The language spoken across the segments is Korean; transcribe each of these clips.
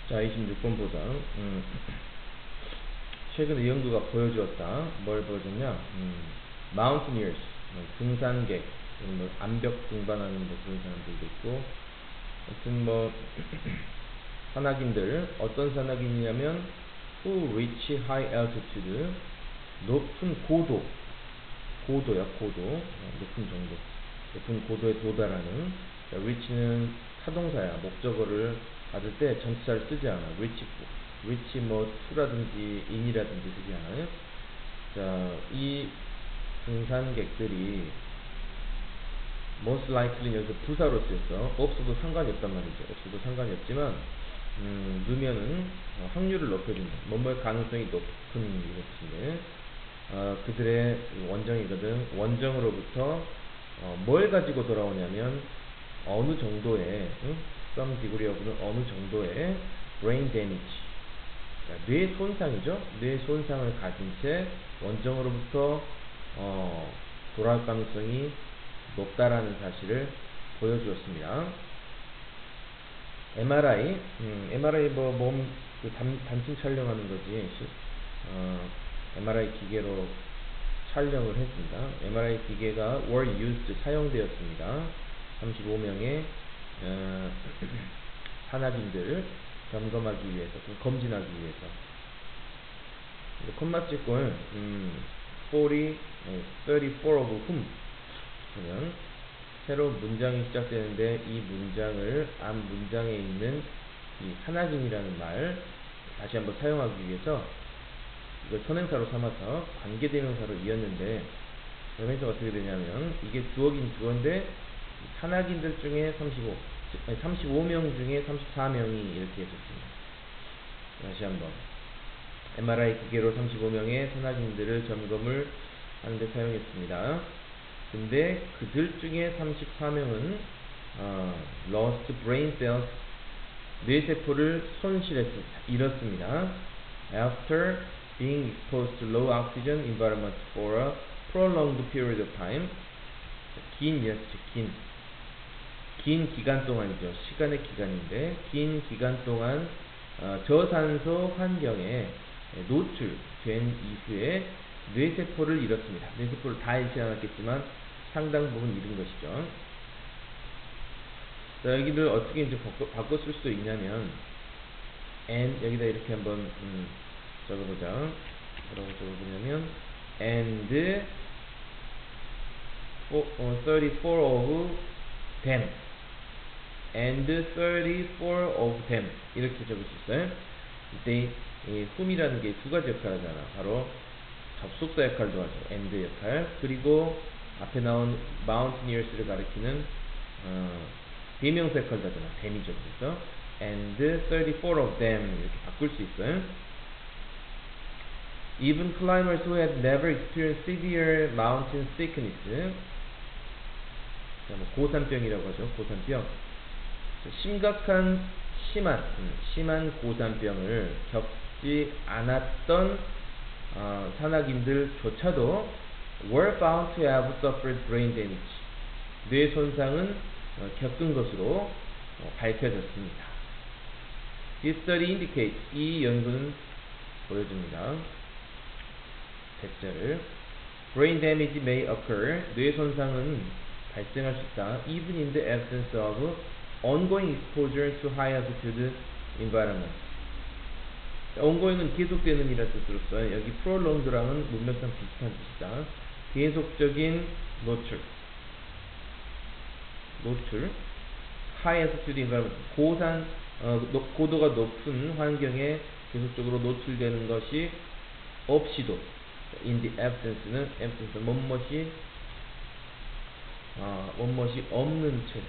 자, 26번 보자. 최근에 연구가 보여주었다. 뭘 보여줬냐? mountaineers, 등산객, 뭐 암벽 등반하는 뭐 그런 사람들도 있고, 하여튼 뭐 산악인들, 어떤 산악인이냐면 who reach high altitude, 높은 고도야 고도, 높은 정도, 높은 고도에 도달하는. 자, reach는 타동사야. 목적어를 받을 때 전치사를 쓰지 않아. reach 뭐 to라든지 in이라든지 쓰지 않아요. 자, 이 등산객들이 most likely는 여기서 부사로 쓰였어. 없어도 상관이 없단 말이죠. 없어도 상관이 없지만 넣으면은 확률을 높여준다. 뭐뭐의 가능성이 높은 이것인데, 그들의 원정이거든. 원정으로부터 뭘 가지고 돌아오냐면 어느 정도의 some degree of는 어느 정도의 brain damage, 뇌 손상이죠. 뇌 손상을 가진 채 원정으로부터 돌아올 가능성이 높다라는 사실을 보여주었습니다. MRI 뭐 몸 단층 촬영하는 거지. MRI 기계로 촬영을 했습니다. MRI 기계가 were used, 사용되었습니다. 35명의 산악인들 점검하기 위해서, 검진하기 위해서. 콤마 찍고 34 of whom 그러면 새로운 문장이 시작되는데, 이 문장을 앞 문장에 있는 이 산악인이라는 말 다시 한번 사용하기 위해서 이걸 선행사로 삼아서 관계대명사로 이었는데, 그러면서 어떻게 되냐면 이게 주어긴 주어인데 산악인들 중에 35명 중에 34명이 이렇게 했었습니다. 다시 한번 MRI 기계로 35명의 산악인들을 점검을 하는데 사용했습니다. 근데 그들 중에 34명은 lost brain cells, 뇌세포를 잃었습니다. after being exposed to low oxygen environment for a prolonged period of time. 긴 기간 동안이죠. 시간의 기간인데 긴 기간 동안 저산소 환경에 노출된 이후에 뇌세포를 잃었습니다. 뇌세포를 다 잃지 않았겠지만 상당 부분 잃은 것이죠. 자, 여기를 어떻게 이제 바꿔 쓸 수 있냐면 and, 여기다 이렇게 한번 적어보자. 뭐라고 적어보냐면 and 34 of them, and 34 of them 이렇게 적을 수 있어요. 이때 이 whom이라는 게 두 가지 역할을 하잖아. 바로 접속사 역할도 하죠. and 역할, 그리고 앞에 나온 mountaineers를 가리키는 대명사 역할도 하잖아. them이죠. 그래서 and 34 of them 이렇게 바꿀 수 있어요. Even climbers who had never experienced severe mountain sickness, 뭐 고산병이라고 하죠. 고산병. 심한 고산병을 겪지 않았던 산악인들조차도 were found to have suffered brain damage, 뇌 손상은 겪은 것으로 밝혀졌습니다. This study indicates, 이 연구는 보여줍니다. 대자를 brain damage may occur, 뇌 손상은 발생할 수 있다. even in the absence of ongoing exposure to high altitude environment. ongoing은 계속되는 이라는 뜻으로 써요. 여기 prolonged랑은 문맥상 비슷한 뜻이다. 계속적인 노출, high altitude environment, 고도가 높은 환경에 계속적으로 노출되는 것이 없이도, in the absence는 뭐뭇이 없는 채.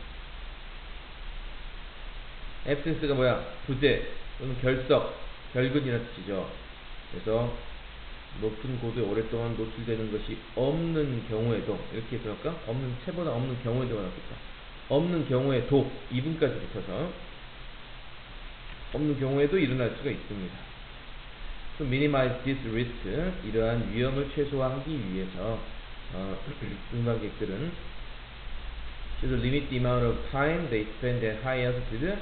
absence가 뭐야? 부재 또는 결근이라는 뜻이죠. 그래서 높은 고도에 오랫동안 노출되는 것이 없는 경우에도, 이렇게 해서 할까? 없는 채보다 없는 경우에도 나왔겠다. 없는 경우에도, 이분까지 붙여서 없는 경우에도 일어날 수가 있습니다. To minimize this risk, 이러한 위험을 최소화하기 위해서 등반객들은 should limit the amount of time they spend at high altitude,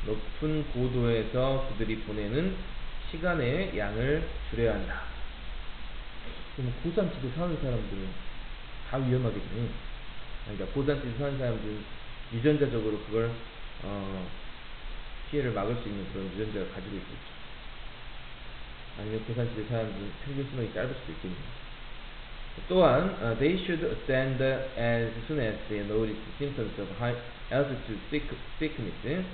높은 고도에서 그들이 보내는 시간의 양을 줄여야 한다. 그럼 고산지대 사는 사람들은 다 위험하겠네. 그러니까 고산지대 사는 사람들은 유전자적으로 그걸 피해를 막을 수 있는 그런 유전자를 가지고 있겠죠. 아니면 고산지대 사람들은 평균 수명이 짧을 수도 있겠네요. 또한 they should attend as soon as they notice symptoms of high altitude sickness.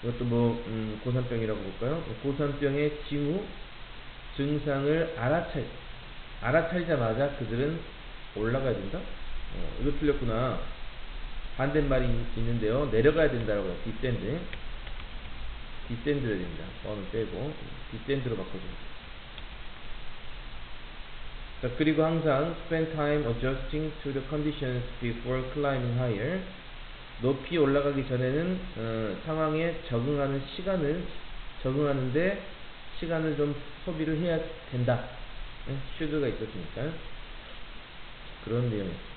이것도 뭐 고산병이라고 볼까요? 고산병의 징후, 증상을 알아차리자마자 그들은 올라가야 된다? 이거 틀렸구나. 반대말이 있는데요. 내려가야 된다라고 해요. descend를 됩니다. 어는 빼고 descend로 바꿔줍니다. 자, 그리고 항상 spend time adjusting to the conditions before climbing higher. 높이 올라가기 전에는 상황에 적응하는데 시간을 좀 소비를 해야 된다. should가 있었으니까 그런 내용입니다.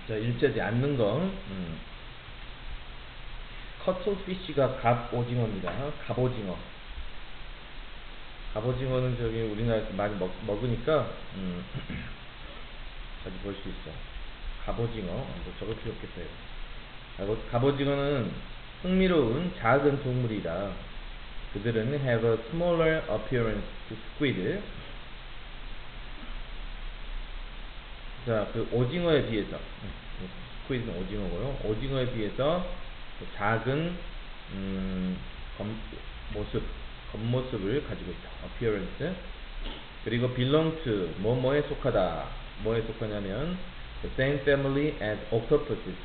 자, 일자지 않는 거. 커틀피쉬가 갑오징어입니다. 갑오징어. 갑오징어는 저기 우리나라에서 많이 먹으니까 자주 볼 수 있어. 갑오징어. 뭐 적을 필요 없겠어요. 갑오징어는 흥미로운 작은 동물이다. 그들은 have a smaller appearance to squid. 자, 그 오징어에 비해서, squid는 오징어고요. 오징어에 비해서 작은 겉모습을 가지고 있다. appearance. 그리고 belong to 뭐뭐에 속하다. 뭐에 속하냐면 the same family as octopuses.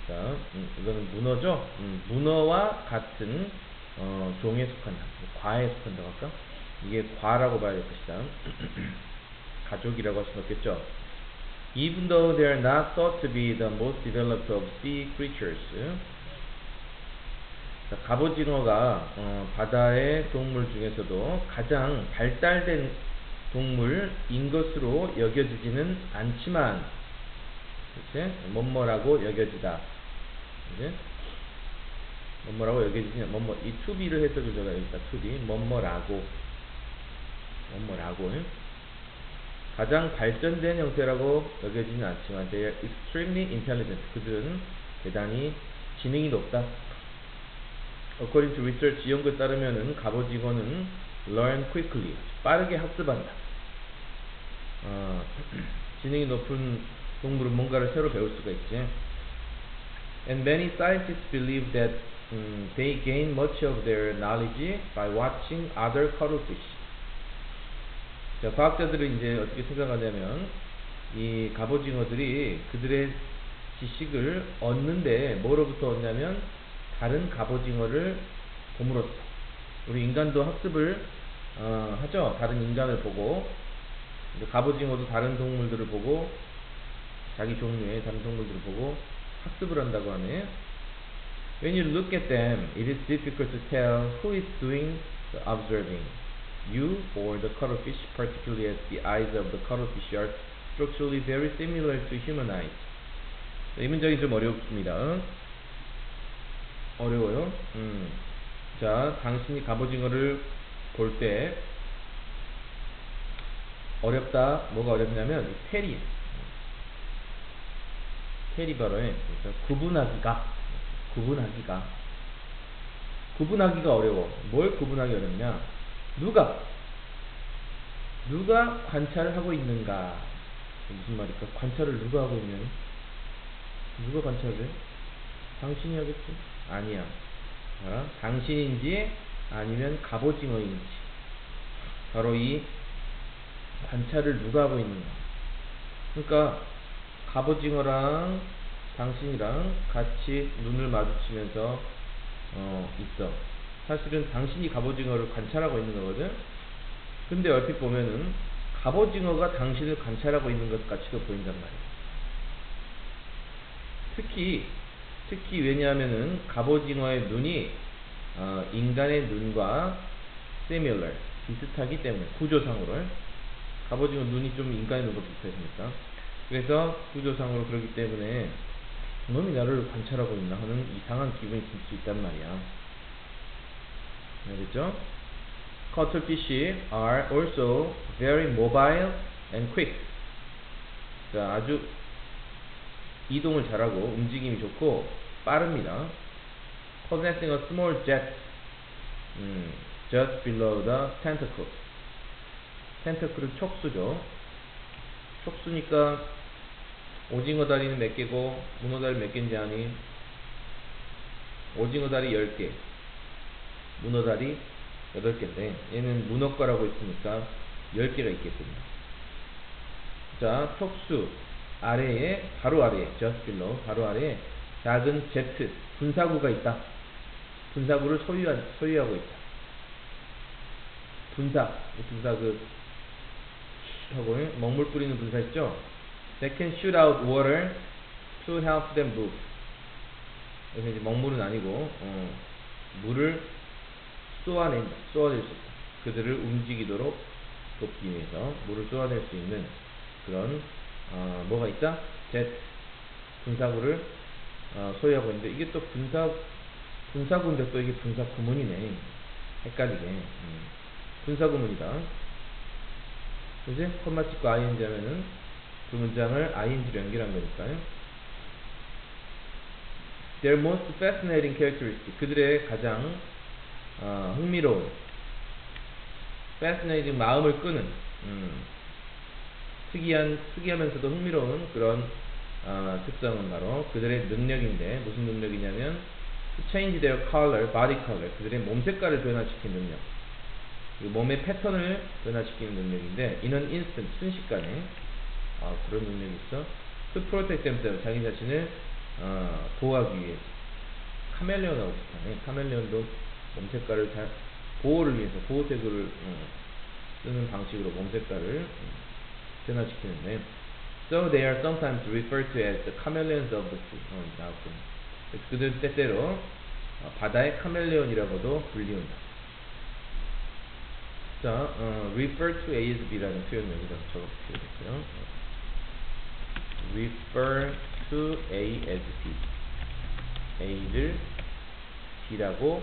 자, 이거는 문어죠. 문어와 같은 종에 속한다. 과에 속한다고 할까? 이게 과라고 봐야 될 것이다. 가족이라고 할 수는 없겠죠. Even though they are not thought to be the most developed of sea creatures. 자, 갑오징어가 바다의 동물 중에서도 가장 발달된 동물인 것으로 여겨지지는 않지만, 그치? 뭐뭐라고 여겨지다. 그치? 뭐뭐라고 여겨지지는, 이 to be를 해석을 제가 여기다 to be, 뭐뭐라고. 가장 발전된 형태라고 여겨지는 않지만, they are extremely intelligent. 그들은 대단히 지능이 높다. According to research, 연구에 따르면은 갑오징어는 learn quickly, 빠르게 학습한다. 지능이 높은 동물은 뭔가를 새로 배울 수가 있지. And many scientists believe that they gain much of their knowledge by watching other cuttlefish. 자, 과학자들은 이제 어떻게 생각하냐면, 이 갑오징어들이 그들의 지식을 얻는데 뭐로부터 얻냐면 다른 갑오징어를 봄으로써. 우리 인간도 학습을 하죠. 다른 인간을 보고. 갑오징어도 다른 동물들을 보고, 자기 종류의 다른 동물들을 보고 학습을 한다고 하네. When you look at them, it is difficult to tell who is doing the observing, you or the cuttlefish, particularly as the eyes of the cuttlefish are structurally very similar to human eyes. 이 문장이 좀 어렵습니다. 어려워요. 자, 당신이 갑오징어를 볼 때 어렵다. 뭐가 어렵냐면 테리버러의 구분하기가 어려워. 뭘 구분하기 어렵냐? 누가 관찰을 하고 있는가? 무슨 말일까? 관찰을 누가 하고 있는? 누가 관찰을 해? 당신이 하겠지? 아니야. 당신인지 아니면 갑오징어인지. 바로 이 관찰을 누가 하고 있는가? 그러니까 갑오징어랑 당신이랑 같이 눈을 마주치면서 있어. 사실은 당신이 갑오징어를 관찰하고 있는 거거든. 근데 얼핏 보면은 갑오징어가 당신을 관찰하고 있는 것 같이도 보인단 말이야. 특히 왜냐하면은 갑오징어의 눈이 인간의 눈과 similar, 비슷하기 때문에, 구조상으로. 갑오징어 눈이 좀 인간의 눈과 비슷하니까. 그래서 구조상으로 그렇기 때문에 놈이 나를 관찰하고 있나 하는 이상한 기분이 들 수 있단 말이야. 알겠죠? Cuttlefish are also very mobile and quick. 자, 아주 이동을 잘하고 움직임이 좋고 빠릅니다. Possessing a small jet just below the tentacles. 텐터클은 촉수죠. 촉수니까 오징어 다리는 몇 개고 문어 다리 몇 개인지 아니? 오징어 다리 10개, 문어 다리 8개인데 얘는 문어과라고 했으니까 10개가 있겠군요. 자, 촉수 아래에, 바로 아래에, just below, 바로 아래에 작은 제트, 분사구가 있다. 분사구를 소유하고 있다. 분사 하고 먹물 뿌리는 분사 있죠? They can shoot out water to help them move. 그래서 이제 먹물은 아니고 물을 쏘아낼 수 있다. 그들을 움직이도록 돕기 위해서 물을 쏘아낼 수 있는 그런 뭐가 있다? 제트. 분사구를 소유하고 있는데 이게 또 분사구인데 또 이게 분사구문이네. 헷갈리게. 분사구문이다. 그지? 콤마 찍고 ing 하면은 그 문장을 ing로 연결한 거니까요. Their most fascinating characteristic. 그들의 가장 흥미로운, fascinating 마음을 끄는, 특이하면서도 흥미로운 그런 특성은 바로 그들의 능력인데, 무슨 능력이냐면 change their color, body color. 그들의 몸 색깔을 변화시키는 능력. 몸의 패턴을 변화시키는 능력인데, in an instant, 순식간에 그런 능력이 있어. To protect themselves, 자기 자신을 보호하기 위해. 카멜레온하고 비슷하네. 카멜레온도 몸 색깔을 보호를 위해서 보호색을 쓰는 방식으로 몸 색깔을 변화시키는데, so they are sometimes referred to as the chameleons of the sea. 나왔군. 그들 때때로 바다의 카멜레온이라고도 불리운다. 자, refer to A as B라는 표현 여기다 적어 주시겠어요? refer to A as B. A를 B라고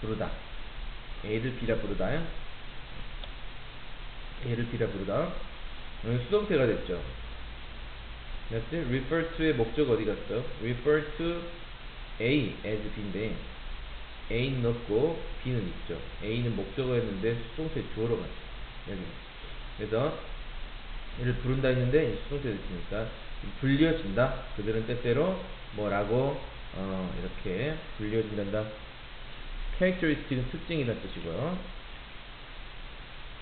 부르다. A를 B라 부르다. A를 B라 부르다. 수동태가 됐죠. 맞지? refer to의 목적 어디 갔어? refer to A as B인데 A는 없고 B는 있죠. A는 목적어였는데 수동태 주어로 갔죠. 여기. 그래서 얘를 부른다 했는데 수동태 됐으니까 불려진다. 그들은 때때로 뭐라고 이렇게 불려진단다. characteristic은 특징이라는 뜻이고요.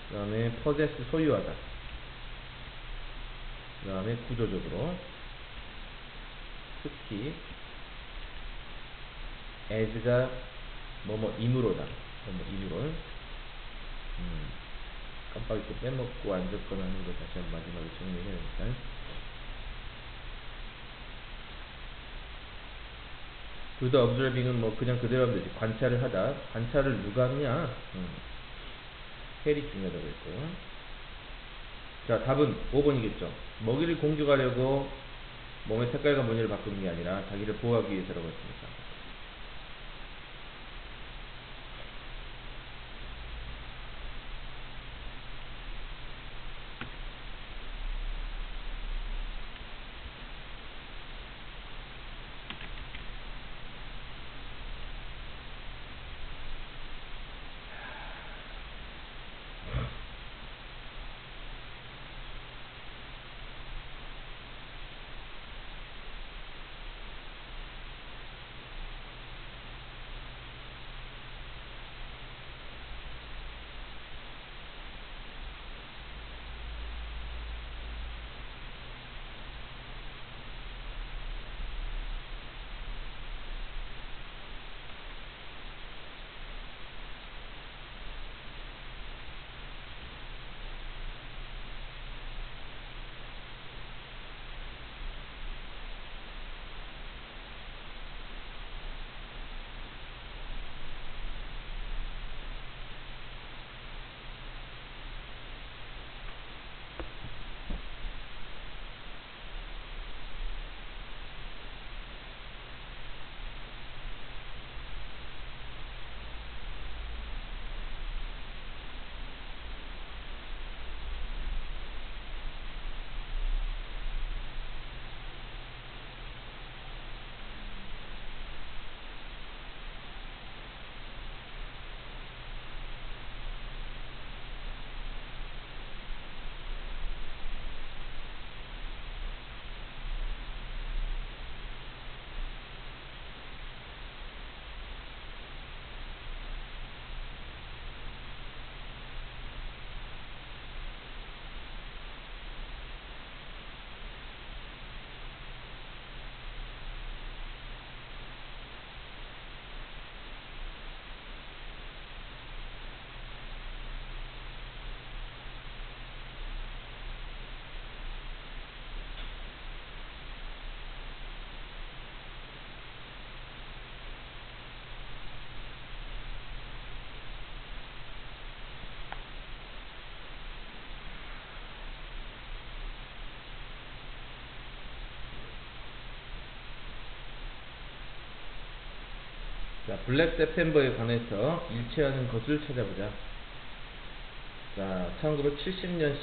그 다음에 possess 소유하다. 그 다음에 구조적으로 특히 as가 뭐뭐이므로다. 뭐뭐이므로. 깜빡이 또 빼먹고 안 적거나 하는 거 다시 한번 마지막에 정리해야 되니까. do the observing은 뭐 그냥 그대로 하면 되지. 관찰을 하다. 관찰을 누가 하느냐? 헬이 중요하다고 했고요. 자, 답은 5번이겠죠. 먹이를 공격하려고 몸의 색깔과 무늬를 바꾸는 게 아니라 자기를 보호하기 위해서라고 했습니다. 자, 블랙 세프템버에 관해서 일치하는 것을 찾아보자. 자, 1970년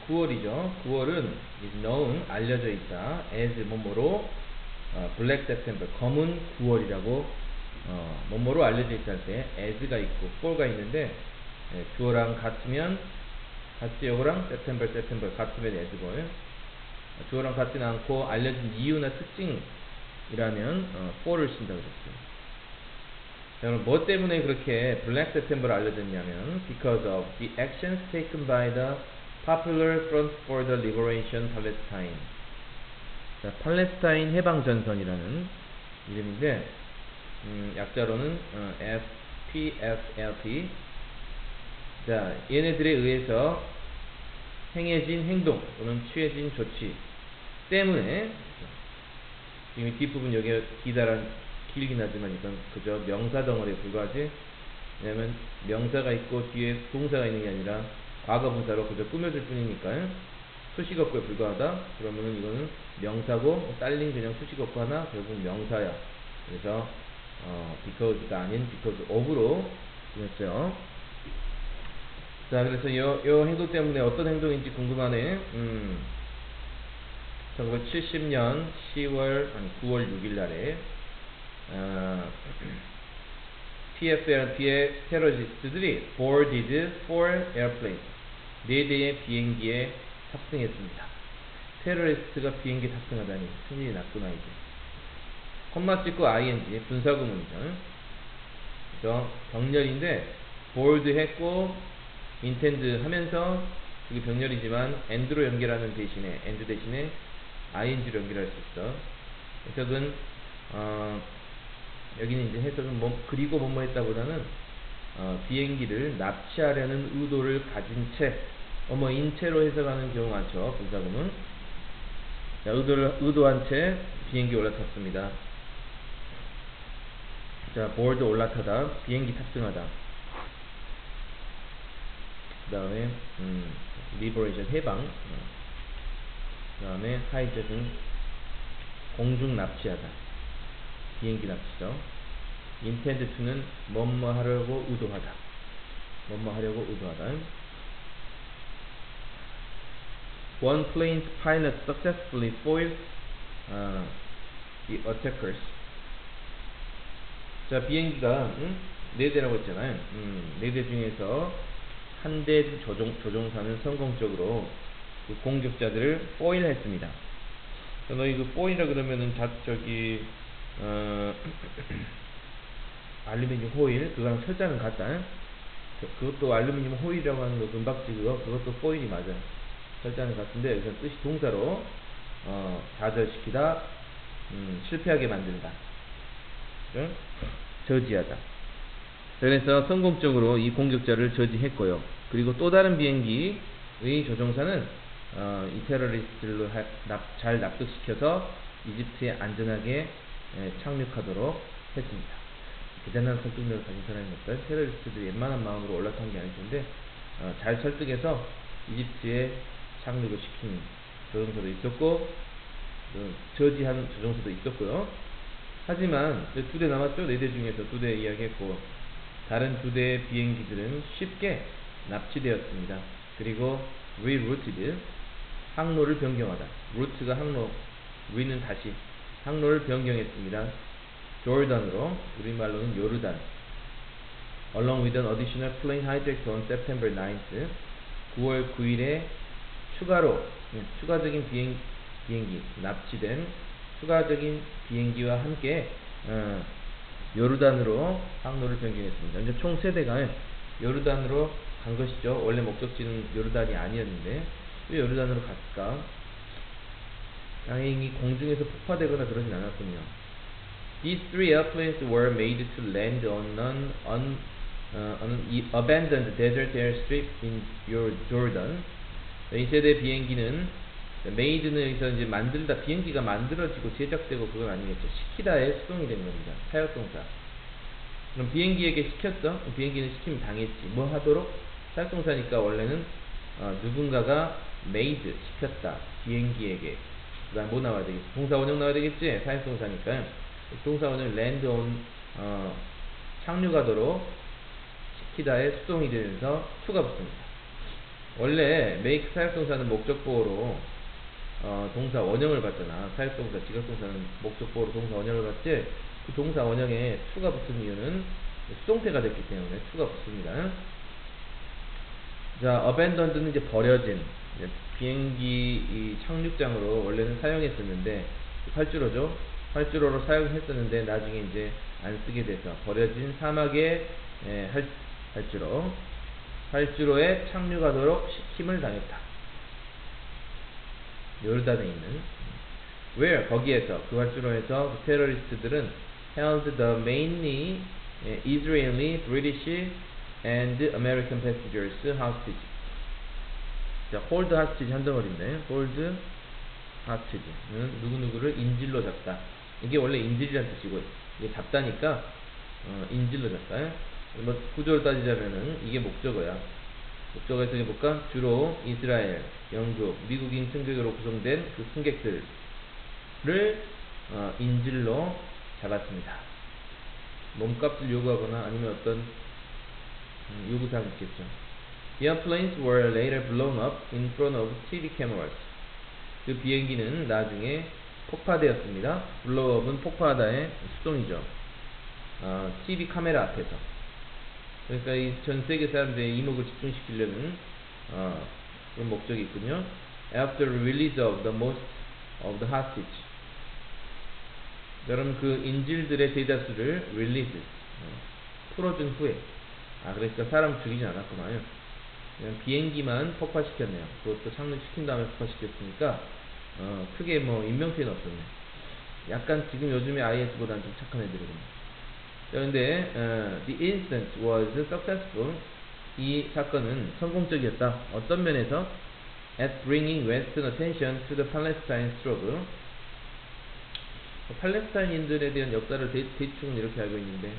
9월이죠. 9월은 is known, 알려져 있다. as 뭐뭐로 블랙 세프템버, 검은 9월이라고 뭐뭐로 알려져 있다 할 때 as가 있고 for가 있는데 주어랑 같으면 같이 요거랑 세프템버 같으면 as고 주어랑 같진 않고 알려진 이유나 특징이라면 for를 쓴다 그랬어요. 자, 그럼 뭐 때문에 그렇게 블랙 세프템버를 알려졌냐면 because of the actions taken by the popular Front for the Liberation Palestine. 자, 팔레스타인 해방전선이라는 이름인데 약자로는 FPSLP. 자, 얘네들에 의해서 행해진 행동 또는 취해진 조치 때문에 지금 이 뒷부분 여기 길긴 하지만 이건 그저 명사 덩어리에 불과하지. 왜냐면 명사가 있고 뒤에 동사가 있는 게 아니라 과거 분사로 그저 꾸며줄 뿐이니까요. 수식어구에 불과하다. 그러면은 이거는 명사고 딸린 그냥 수식어구 하나 결국 명사야. 그래서 because가 아닌 because of로 꾸몄어요. 자, 그래서 요 행동 때문에 어떤 행동인지 궁금하네. 1970년 9월 6일 날에 PFLP의 테러리스트들이 boarded 4 airplanes 4대의 비행기에 탑승했습니다. 테러리스트가 비행기에 탑승하다니 큰일이 났구나 이제. 콤마 찍고 ing 분사구문이죠. 그래서 병렬인데 board 했고 intend 하면서 그게 병렬이지만 and로 연결하는 대신에 and 대신에 ing로 연결할 수 있어. 해석은 여기는 이제 해석은 그리고 뭐뭐 했다보다는 비행기를 납치하려는 의도를 가진 채 인 채로 해석하는 경우 많죠. 분사구문. 자, 의도한 채 비행기에 올라탔습니다. 자, board 올라타다, 비행기 탑승하다. 그 다음에 liberation 해방. 그 다음에 hijack은 공중 납치하다, 비행기 납치죠. intend to는 뭐뭐 하려고 의도하다, 뭐뭐 하려고 의도하다. One plane's pilot successfully foiled the attackers. 자, 비행기가 4대라고 했잖아요. 4대 중에서 한 대 조종사는 성공적으로 그 공격자들을 foil 했습니다. 너희 그 foil이라 그러면은 알루미늄 호일 그거랑 철자는 같다. 그것도 알루미늄 호일이라고 하는 거 금박지 그것도 foil이 맞아. 철자는 같은데 여기서 뜻이 동사로 좌절시키다, 실패하게 만들다, 저지하다. 그래서 성공적으로 이 공격자를 저지했고요. 그리고 또 다른 비행기의 조종사는 이 테러리스트를 잘 납득시켜서 이집트에 안전하게 착륙하도록 했습니다. 대단한 설득력을 가진 사람이었어요. 테러리스트들이 웬만한 마음으로 올라탄 게 아닐 텐데 잘 설득해서 이집트에 착륙을 시킨 조종사도 있었고 저지한 조종사도 있었고요. 하지만 2대 남았죠. 4대 중에서 2대 이야기했고 다른 2대의 비행기들은 쉽게 납치되었습니다. 그리고 rerouted, 항로를 변경하다. route가 항로, re는 다시 항로를 변경했습니다. 조르단으로, 우리말로는 요르단. Along with an additional plane hijacked on September 9th, 9월 9일에 추가적인 비행기, 납치된 추가적인 비행기와 함께 요르단으로 항로를 변경했습니다. 이제 총 3대가 요르단으로 간 것이죠. 원래 목적지는 요르단이 아니었는데 왜 요르단으로 갔을까? 다행히 공중에서 폭파되거나 그러진 않았군요. These 3 airplanes were made to land on an abandoned desert airstrip in Jordan. 이 세대 비행기는 made는 여기서 이제 만들다, 비행기가 만들어지고 제작되고 그건 아니겠죠. 시키다의 수동이 된 겁니다. 사역동사. 그럼 비행기에게 시켰어? 비행기는 시키면 당했지. 뭐 하도록? 사역동사니까 원래는 누군가가 made, 시켰다. 비행기에게. 그 다음 뭐 나와야 되겠지? 동사 원형 나와야 되겠지? 사역동사니까. 동사 원형 land on 착륙하도록 시키다의 수동이 되면서 to가 붙습니다. 원래 make 사역동사는 목적보호로 동사 원형을 받잖아. 사역동사, 지각동사는 목적보호로 동사 원형을 받지. 그 동사 원형에 to가 붙은 이유는 수동태가 됐기 때문에 to가 붙습니다. 자, abandoned는 이제 버려진, 비행기 이 착륙장으로 원래는 사용했었는데 활주로죠. 활주로로 사용했었는데 나중에 이제 안 쓰게 돼서 버려진 사막의 활주로, 활주로에 착륙하도록 시킴을 당했다. 요르단에 있는 where 거기에서 그 활주로에서 그 테러리스트들은 held the mainly Israeli, British and American passengers hostage. 자, hold hostage 한 덩어리인데 hold hostage는 누구누구를 인질로 잡다. 이게 원래 인질이란 뜻이고 이게 잡다니까 인질로 잡다. 뭐 구조를 따지자면은 이게 목적어야. 목적어에서 이게 볼까? 주로 이스라엘, 영국, 미국인 승객으로 구성된 그 승객들을 인질로 잡았습니다. 몸값을 요구하거나 아니면 어떤 요구사항이 있겠죠. The airplanes were later blown up in front of TV cameras. 그 비행기는 나중에 폭파되었습니다. blow up은 폭파하다의 수동이죠. TV 카메라 앞에서. 그러니까 이 전 세계 사람들의 이목을 집중시키려는 그런 목적이 있군요. After release of the most of the hostage. 여러분 그 인질들의 대다수를 release 풀어준 후에 그러니까 사람 죽이진 않았구나요. 그냥 비행기만 폭파시켰네요. 그것도 착륙시킨 다음에 폭파시켰으니까 크게 뭐 인명피해는 없었네. 약간 지금 요즘에 IS보다는 좀 착한 애들이군요. 자, 근데 the incident was successful. 이 사건은 성공적이었다. 어떤 면에서? At bringing Western attention to the Palestine struggle. 팔레스타인인들에 대한 역사를 대충 이렇게 알고 있는데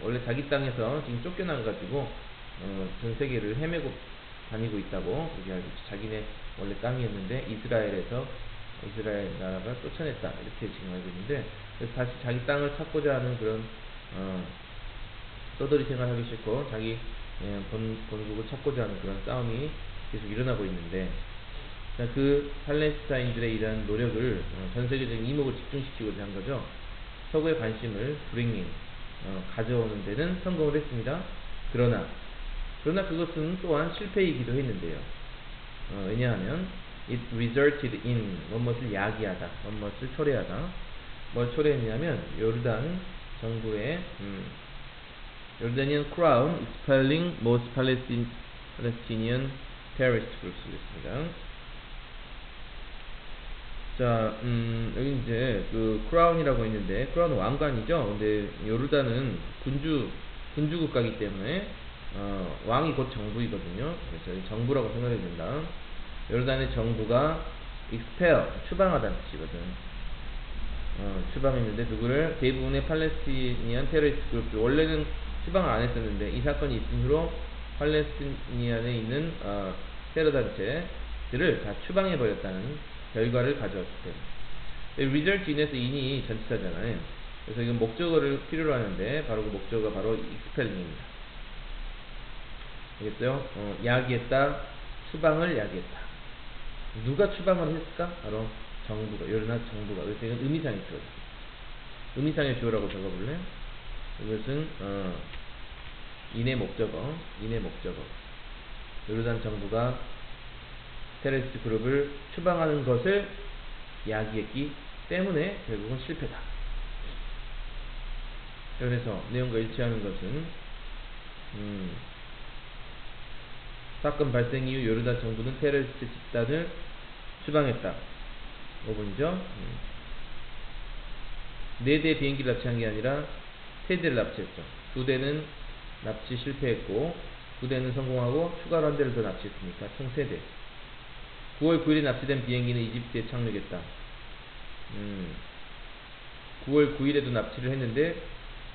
원래 자기 땅에서 지금 쫓겨나가지고 전 세계를 헤매고 다니고 있다고 이렇게 알고 있죠. 자기네 원래 땅이었는데 이스라엘 나라가 쫓아냈다 이렇게 지금 알고 있는데 그래서 다시 자기 땅을 찾고자 하는 그런 떠돌이 생활하기 싫고 자기 본국을 찾고자 하는 그런 싸움이 계속 일어나고 있는데 그 팔레스타인들의 이러한 노력을 전 세계적인 이목을 집중시키고자 한 거죠. 서구의 관심을 bringing 가져오는 데는 성공을 했습니다. 그러나 그것은 또한 실패이기도 했는데요. 왜냐하면 it resulted in 무엇을 야기하다, 무엇을 초래하다. 뭘 초래했냐면 요르단 정부의 Jordanian Crown expelling most Palestinian terrorist groups였습니다. 자, 여기 이제 그 크라운이라고 있는데 크라운은 왕관이죠. 근데 요르단은 군주국가이기 때문에 왕이 곧 정부이거든요. 그래서 정부라고 생각해야 된다. 요르단의 정부가 expel 추방하다는 뜻이거든. 추방했는데 누구를? 대부분의 팔레스티니안 테러리스트 그룹들 원래는 추방을 안 했었는데 이 사건이 있은 후로 팔레스티니안에 있는 테러 단체들을 다 추방해 버렸다는 결과를 가져왔기 때문에 result in에서 in이 전치사잖아요. 그래서 이건 목적어를 필요로 하는데 바로 그 목적어가 바로 expelling입니다. 알겠어요? 야기했다, 추방을 야기했다. 누가 추방을 했을까? 바로 정부가, 요르단 정부가. 그래서 이건 의미상의 주어다. 의미상의 주어라고 적어볼래? 이것은 인의 목적어. 요르단 정부가 테러리스트 그룹을 추방하는 것을 야기했기 때문에 결국은 실패다. 그래서 내용과 일치하는 것은 사건 발생 이후 요르단 정부는 테러리스트 집단을 추방했다. 5번이죠. 4대 비행기를 납치한 게 아니라 3대를 납치했죠. 2대는 납치 실패했고 2대는 성공하고 추가로 1대를 더 납치했으니까 총 3대. 9월 9일에 납치된 비행기는 이집트에 착륙했다. 9월 9일에도 납치를 했는데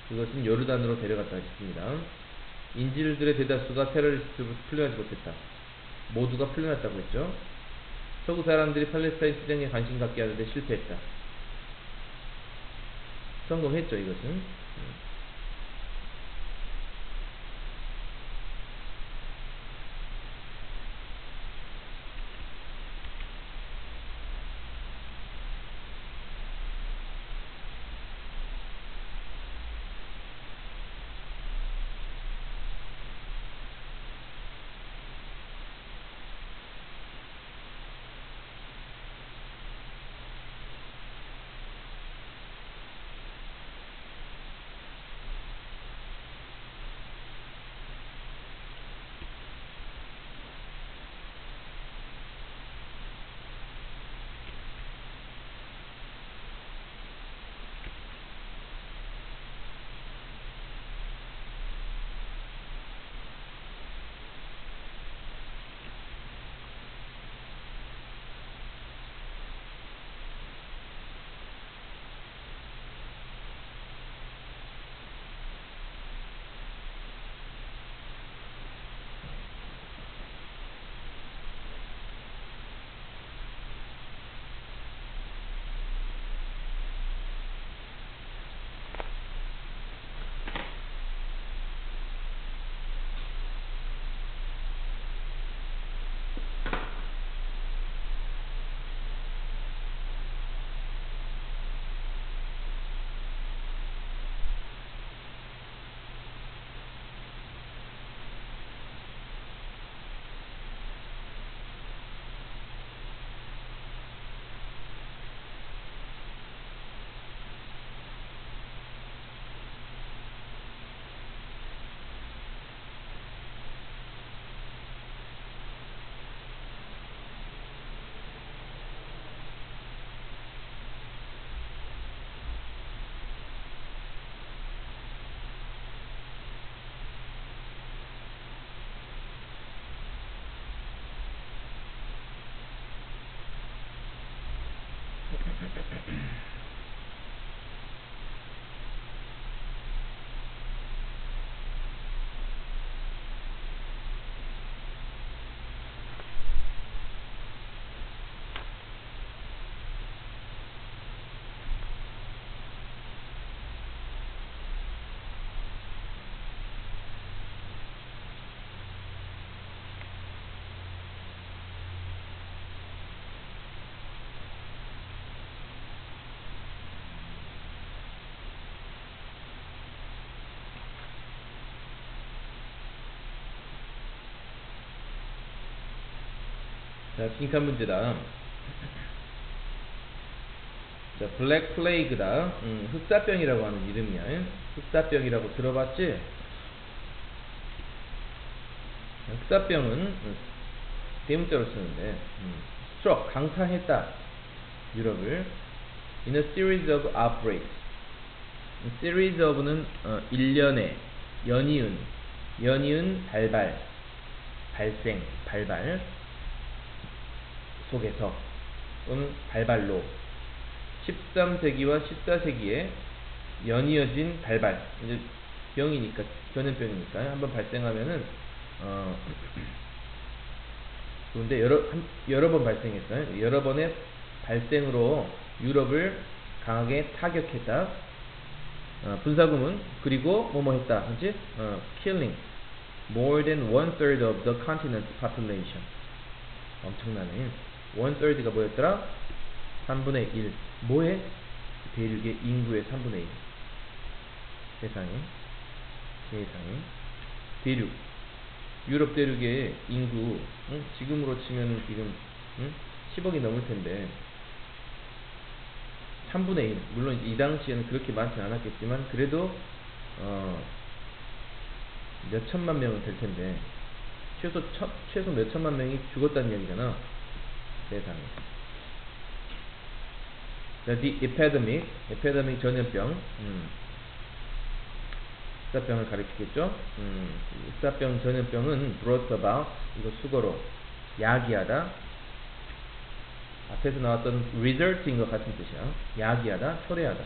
그것은 요르단으로 데려갔다 했습니다. 인질들의 대다수가 테러리스트로 풀려나지 못했다. 모두가 풀려났다고 했죠. 서구 사람들이 팔레스타인 투쟁에 관심 갖게 하는데 실패했다. 성공했죠, 이것은. 자, 빈칸 문제다. 자, 블랙 플레이그다. 흑사병이라고 하는 이름이야. 흑사병이라고 들어봤지? 흑사병은 대문자로 쓰는데, struck, 강타했다. 유럽을. In a series of outbreaks. series of는 일련의, 연이은 발발, 발생, 발발 속에서 또는 발발로 13세기와 14세기에 연이어진 발발. 이제 병이니까, 전염병이니까 한번 발생하면은 그런데 여러 번 발생했어요. 여러 번의 발생으로 유럽을 강하게 타격했다. 분사구문. 그리고 뭐뭐 했다. 그치? killing more than 1/3 of the continent's population. 엄청나네. 1/3가 뭐였더라? 3분의 1. 뭐해? 대륙의 인구의 3분의 1. 세상에. 대륙. 유럽 대륙의 인구, 지금으로 치면 지금 10억이 넘을 텐데 3분의 1. 물론 이 당시에는 그렇게 많지 않았겠지만 그래도 몇 천만 명은 될 텐데 최소 몇 천만 명이 죽었다는 얘기잖아. 세상에. The epidemic 전염병. 흑사병을 가리키겠죠. 흑사병 전염병은 brought about, 이거 수거로 야기하다. 앞에서 나왔던 result인 것 같은 뜻이야. 야기하다, 초래하다.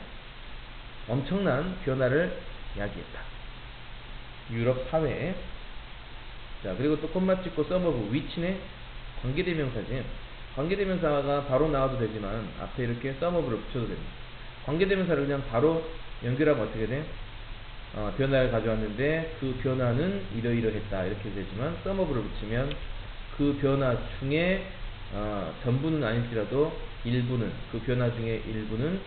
엄청난 변화를 야기했다. 유럽 사회에. 자, 그리고 또 콤마 찍고 써먹고 which네 관계대명사지. 관계대명사가 바로 나와도 되지만 앞에 이렇게 써먹으로 붙여도 됩니다. 관계대명사를 그냥 바로 연결하면 어떻게 돼? 변화를 가져왔는데 그 변화는 이러이러했다 이렇게 되지만 써먹으로 붙이면 그 변화 중에 전부는 아닐지라도 일부는, 그 변화 중에 일부는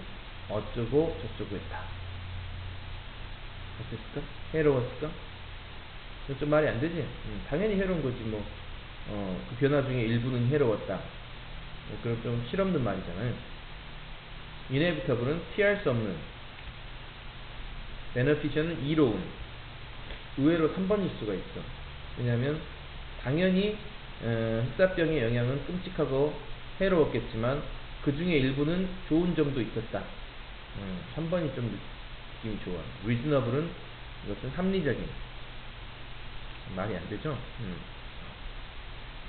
어쩌고 저쩌고 했다. 어땠을까? 해로웠을까? 좀 말이 안 되지? 당연히 해로운 거지 뭐. 그 변화 중에 일부는 해로웠다. 그럼 좀 실없는 말이잖아요. 이네비터블은 피할 수 없는, 베너피션은 이로운. 의외로 3번일 수가 있어. 왜냐하면 당연히 흑사병의 영향은 끔찍하고 해로웠겠지만 그 중에 일부는 좋은 점도 있었다. 3번이 좀 느낌이 좋아. reasonable은 이것은 합리적인. 말이 안 되죠?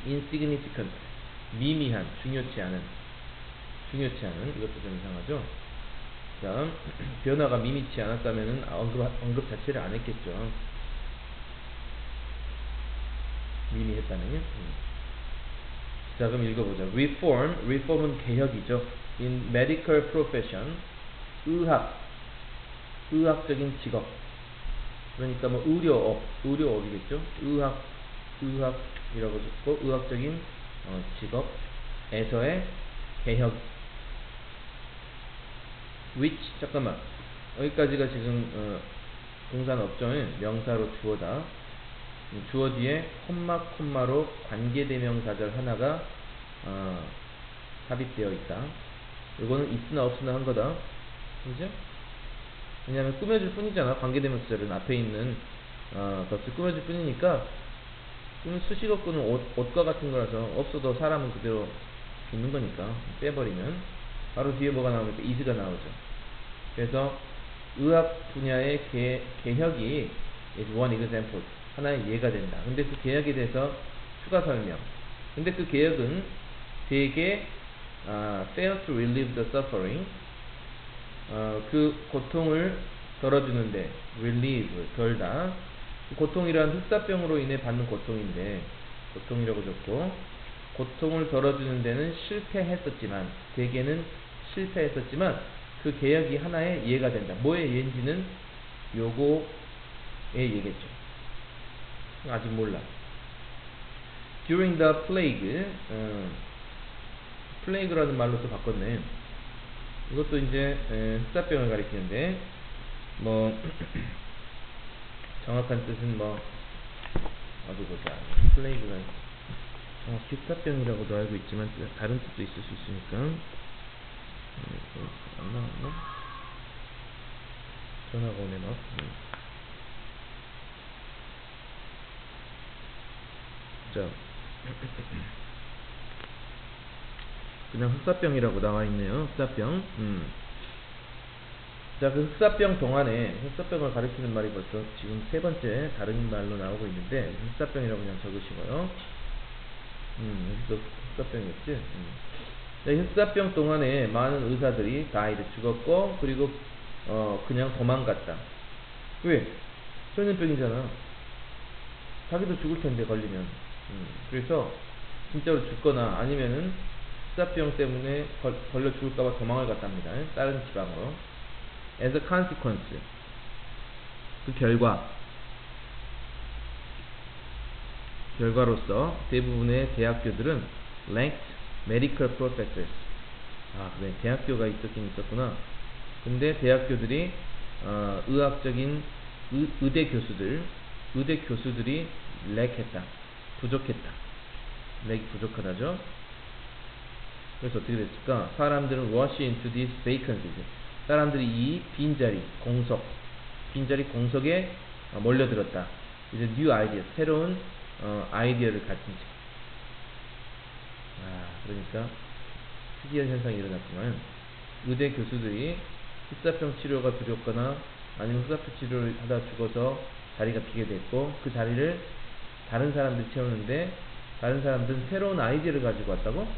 insignificant, 미미한, 중요치 않은. 이것도 좀 이상하죠? 다음, 변화가 미미치 않았다면은 언급 자체를 안 했겠죠. 미미했다면요. 자, 그럼 읽어보자. reform은 개혁이죠. in medical profession, 의학적인 직업. 그러니까 뭐 의료업이겠죠. 의학이라고 적고 의학적인 직업에서의 개혁. which, 잠깐만, 여기까지가 지금 동사는 없죠. 명사로 주어다. 주어 뒤에 콤마로 관계대명사절 하나가 삽입되어 있다. 이거는 있으나 없으나 한 거다. 그죠? 왜냐하면 꾸며줄 뿐이잖아. 관계대명사절은 앞에 있는 것을 꾸며줄 뿐이니까. 수식어구는 옷과 같은 거라서 없어도 사람은 그대로 죽는 거니까 빼버리면 바로 뒤에 뭐가 나오니까 is가 나오죠. 그래서 의학 분야의 개혁이 is one example, 하나의 예가 된다. 근데 그 개혁에 대해서 추가 설명. 근데 그 개혁은 되게 fail to relieve the suffering, 그 고통을 덜어주는데, relieve, 덜다. 고통이란 흑사병으로 인해 받는 고통인데, 고통이라고 적고, 고통을 덜어주는 데는 대개는 실패했었지만 그 개혁이 하나의 예가 된다. 뭐의 예인지는 요거의 예겠죠. 아직 몰라. During the plague, plague라는 말로 또 바꿨네. 이것도 이제 흑사병을 가리키는데 뭐 정확한 뜻은 뭐 어디 보자. 플레이그가 흑사병이라고도 알고 있지만 다른 뜻도 있을 수 있으니까 안 나왔나? 전화가 오네 막. 자 그냥 흑사병이라고 나와 있네요. 흑사병. 자, 그 흑사병 동안에 흑사병을 가리키는 말이 벌써 지금 세 번째 다른 말로 나오고 있는데 흑사병이라고 그냥 적으시고요. 여기도 흑사병이었지. 네, 흑사병 동안에 많은 의사들이 다이드 죽었고 그리고 그냥 도망갔다. 왜? 전염병이잖아. 자기도 죽을 텐데 걸리면. 그래서 진짜로 죽거나 아니면은 흑사병 때문에 걸려 죽을까봐 도망을 갔답니다. 다른 지방으로. As a consequence, 그 결과로서 대부분의 대학교들은 lacked medical professors. 그래, 대학교가 있었긴 있었구나. 근데 대학교들이 의학적인 의대 교수들이 lack했다, 부족했다. lack 부족하다죠. 그래서 어떻게 됐을까? 사람들은 rush into these vacancies. 사람들이 이 빈자리 공석에 몰려들었다. 이제 new idea, 새로운 아이디어를 가진 책. 그러니까 특이한 현상이 일어났지만 의대 교수들이 흑사병 치료가 두렵거나 아니면 흑사병 치료를 하다 죽어서 자리가 비게 됐고 그 자리를 다른 사람들이 채우는데 다른 사람들은 새로운 아이디어를 가지고 왔다고?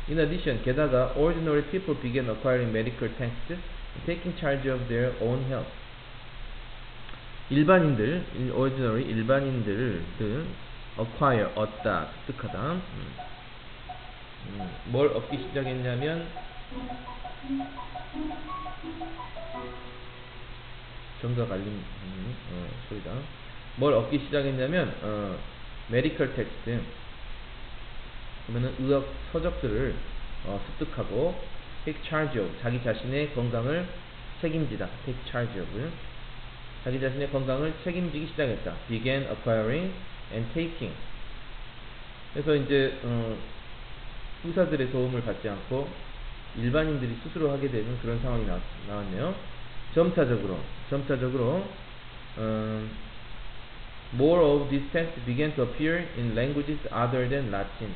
In addition, 게다가 ordinary people began acquiring medical texts and taking charge of their own health. 일반인들을 acquire, 얻다, 습득하다. 뭘 얻기 시작했냐면 정각 알림 소리다. 뭘 얻기 시작했냐면 medical text, 그러면은 의학 서적들을 습득하고 take charge of, 자기 자신의 건강을 책임지다. take charge of, 자기 자신의 건강을 책임지기 시작했다. began acquiring and taking. 그래서 이제 의사들의 도움을 받지 않고 일반인들이 스스로 하게 되는 그런 상황이 나왔네요. 점차적으로 more of these texts began to appear in languages other than Latin.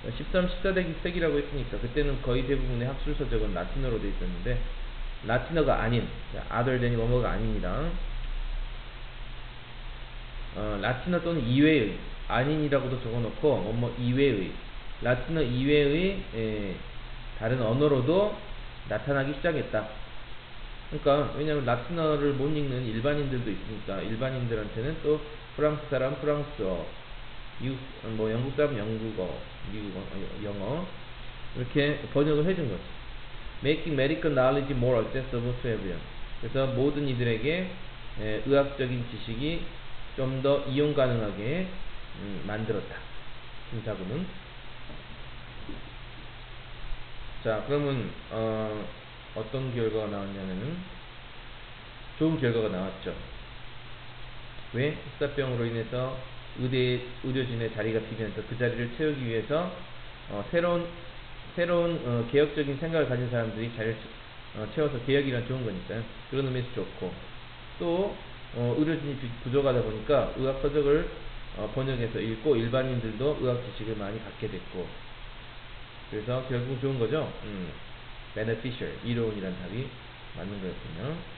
13, 14세기라고 했으니까 그때는 거의 대부분의 학술 서적은 라틴어로 되어 있었는데 라틴어가 아닌, other than이 뭐뭐가 아닙니다. 라틴어 또는 이외의, 아닌이라고도 적어놓고 뭐뭐 이외의, 라틴어 이외의 다른 언어로도 나타나기 시작했다. 그러니까 왜냐하면 라틴어를 못 읽는 일반인들도 있으니까 일반인들한테는 또 프랑스 사람 프랑스어, 영국 사람 영국어, 영어 이렇게 번역을 해준 거지. Making medical knowledge more accessible to everyone. 그래서 모든 이들에게 의학적인 지식이 좀 더 이용 가능하게 만들었다. 신사구는. 자, 그러면 어떤 결과가 나왔냐면은 좋은 결과가 나왔죠. 왜? 흑사병으로 인해서 의료진의 자리가 비면서 그 자리를 채우기 위해서 새로운 개혁적인 생각을 가진 사람들이 자리를 채워서 개혁이란 좋은 거니까 그런 의미에서 좋고, 또 의료진이 부족하다 보니까 의학 서적을 번역해서 읽고 일반인들도 의학 지식을 많이 갖게 됐고, 그래서 결국 좋은 거죠. beneficial, 이로운이란 답이 맞는 거였군요.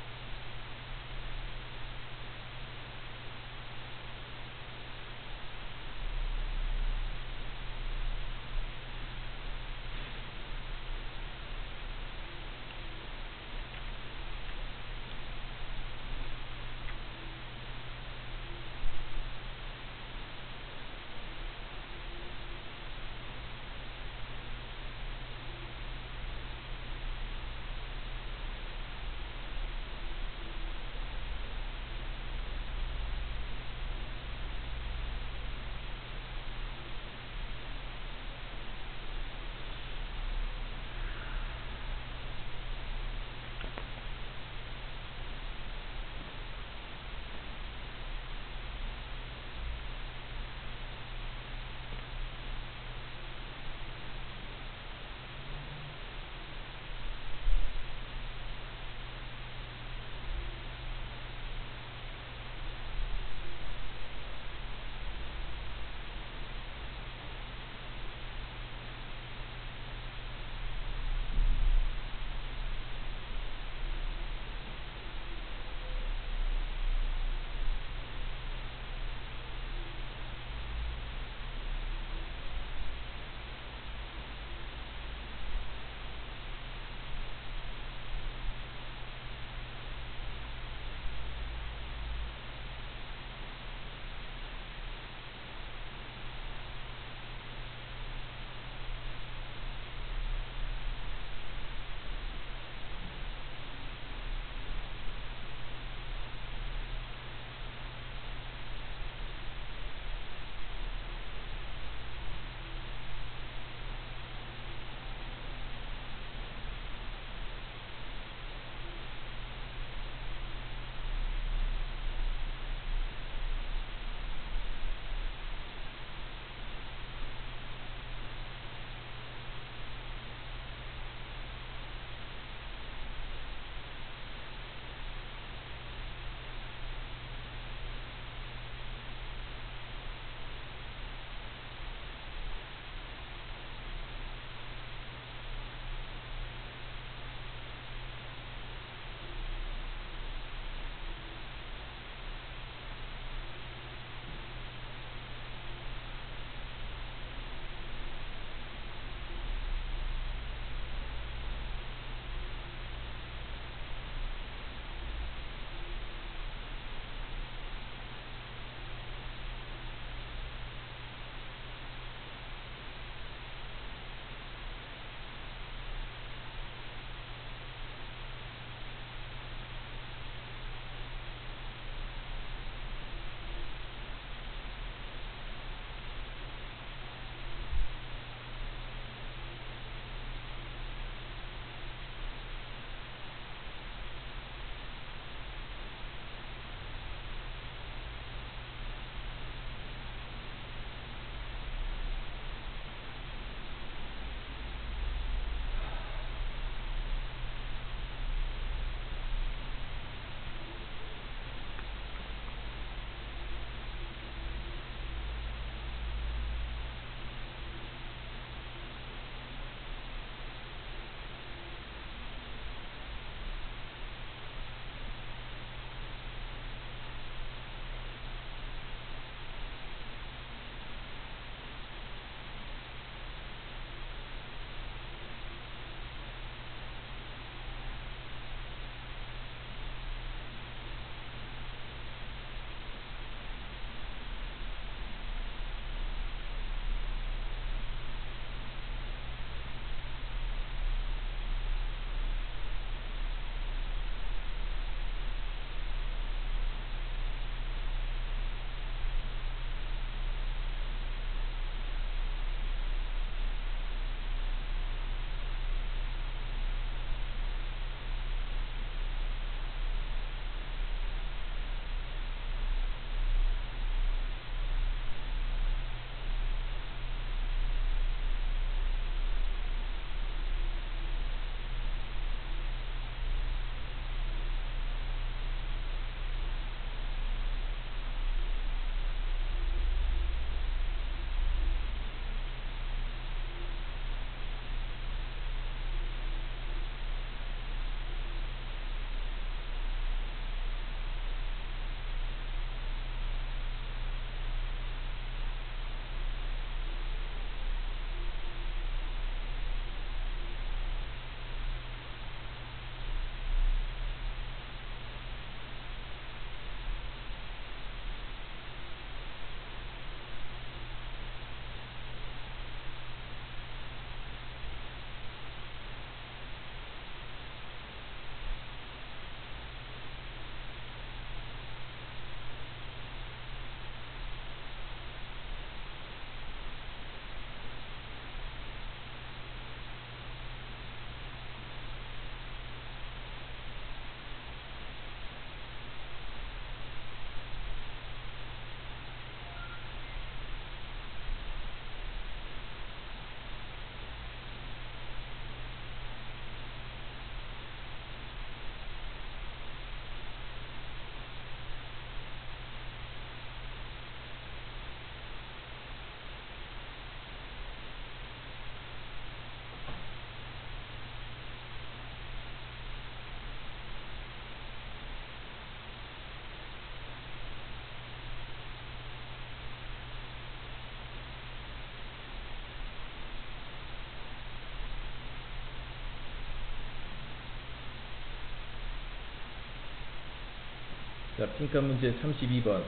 자, 핑크 문제 32번.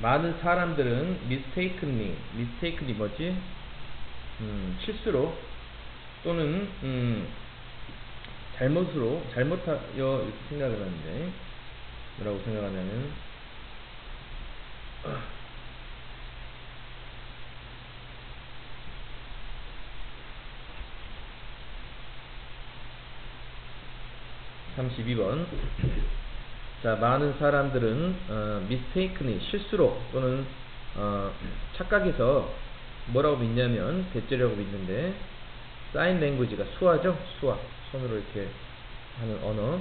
많은 사람들은 mistakenly 뭐지? 실수로 또는 잘못하여 이렇게 생각을 하는데 뭐라고 생각하냐면 32번. 자, 많은 사람들은 mistakenly 실수로 또는 착각해서 뭐라고 믿냐면 대체라고 믿는데 sign language가 수화죠. 수화, 손으로 이렇게 하는 언어.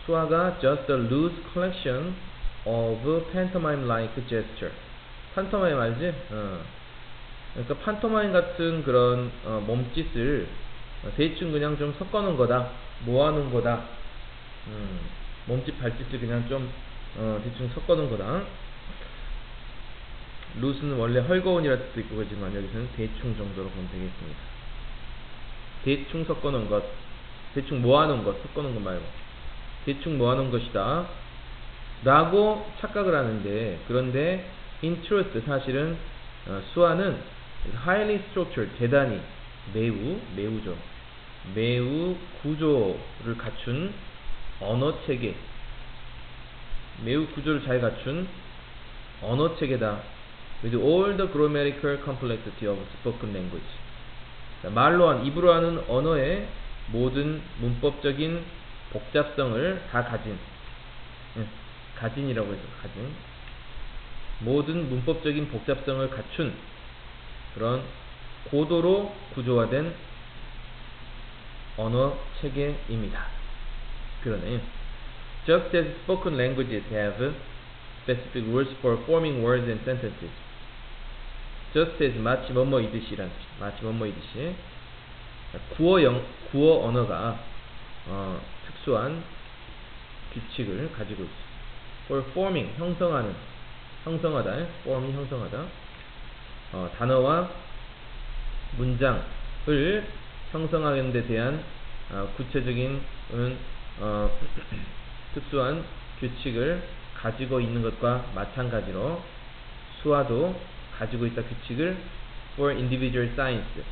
수화가 just a loose collection of pantomime-like gesture. 판토마임 알지? 그러니까 판토마임 같은 그런 몸짓을 대충 그냥 좀 섞어놓은 거다, 모아놓은 거다. 몸짓 발짓을 그냥 좀 대충 섞어놓은 거다. loose는 원래 헐거운이라 뜻도 있고 그렇지만 여기서는 대충 정도로 보면 되겠습니다. 대충 섞어놓은 것, 대충 모아놓은 것, 섞어놓은 것 말고 대충 모아놓은 것이다 라고 착각을 하는데, 그런데 in truth 사실은 수화는 highly structured, 대단히 매우죠. 매우 구조를 갖춘 언어 체계, 매우 구조를 잘 갖춘 언어 체계다. with all the grammatical complexity of spoken language. 자, 입으로 하는 언어의 모든 문법적인 복잡성을 다 가진이라고 해서 가진, 모든 문법적인 복잡성을 갖춘 그런 고도로 구조화된 언어 체계입니다. 그러네. Just as spoken languages have specific rules for forming words and sentences. Just as 마치 뭐뭐이듯이란, 마치 뭐뭐이듯이 구어 언어가 특수한 규칙을 가지고 있어. For forming 형성하다. form이 형성하다. 단어와 문장을 형성하는 데 대한 구체적인 특수한 규칙을 가지고 있는 것과 마찬가지로 수화도 가지고 있다. 규칙을 for individual science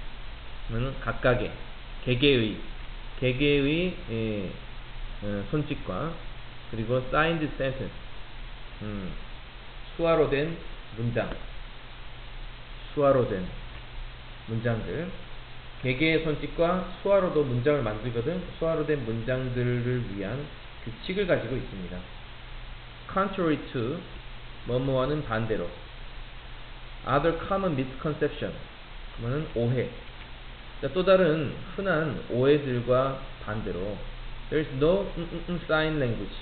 는 각각의 개개의 손짓과 그리고 signed sentence 수화로 된 문장들, 개개의 손짓과 수화로도 문장을 만들거든. 수화로 된 문장들을 위한 규칙을 가지고 있습니다. contrary to 뭐뭐와는 반대로. other common misconception 그러면 오해. 자, 또 다른 흔한 오해들과 반대로 there is no sign language.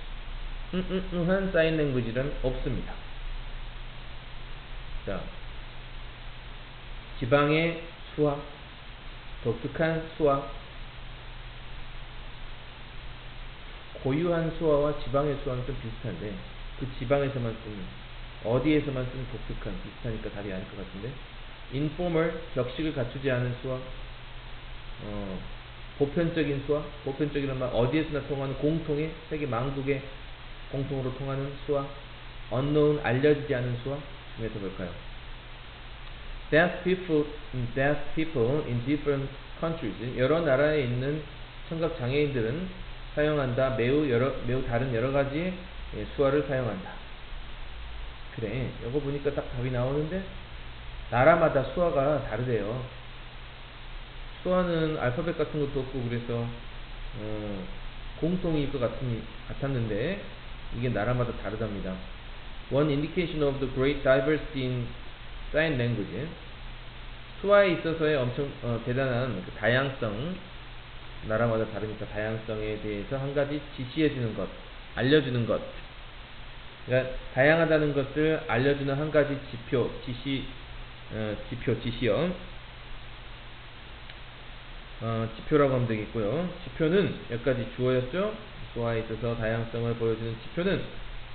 한 sign language란 없습니다. 자, 지방의 수화, 독특한 수화, 고유한 수화와 지방의 수화는 좀 비슷한데 그 지방에서만 쓰는, 어디에서만 쓰는 독특한, 비슷하니까 답이 아닐 것 같은데 informal, 격식을 갖추지 않은 수화, 보편적인 수화, 보편적이란 말 어디에서나 통하는 공통의 세계 만국에 공통으로 통하는 수화, unknown, 알려지지 않은 수화. 중에서 볼까요? Deaf people in different countries, 여러 나라에 있는 청각 장애인들은 사용한다. 매우 다른 여러 가지 수화를 사용한다. 그래, 이거 보니까 딱 답이 나오는데 나라마다 수화가 다르대요. 수화는 알파벳 같은 것도 없고 그래서 공통일 것 같았는데 이게 나라마다 다르답니다. One indication of the great diversity in sign language. 수화에 있어서의 엄청 대단한 그 다양성, 나라마다 다르니까 다양성에 대해서 한 가지 지시해주는 것, 알려주는 것. 그러니까 다양하다는 것을 알려주는 한 가지 지시어. 지표라고 하면 되겠고요. 지표는 여기까지 주어였죠. 수화에 있어서 다양성을 보여주는 지표는,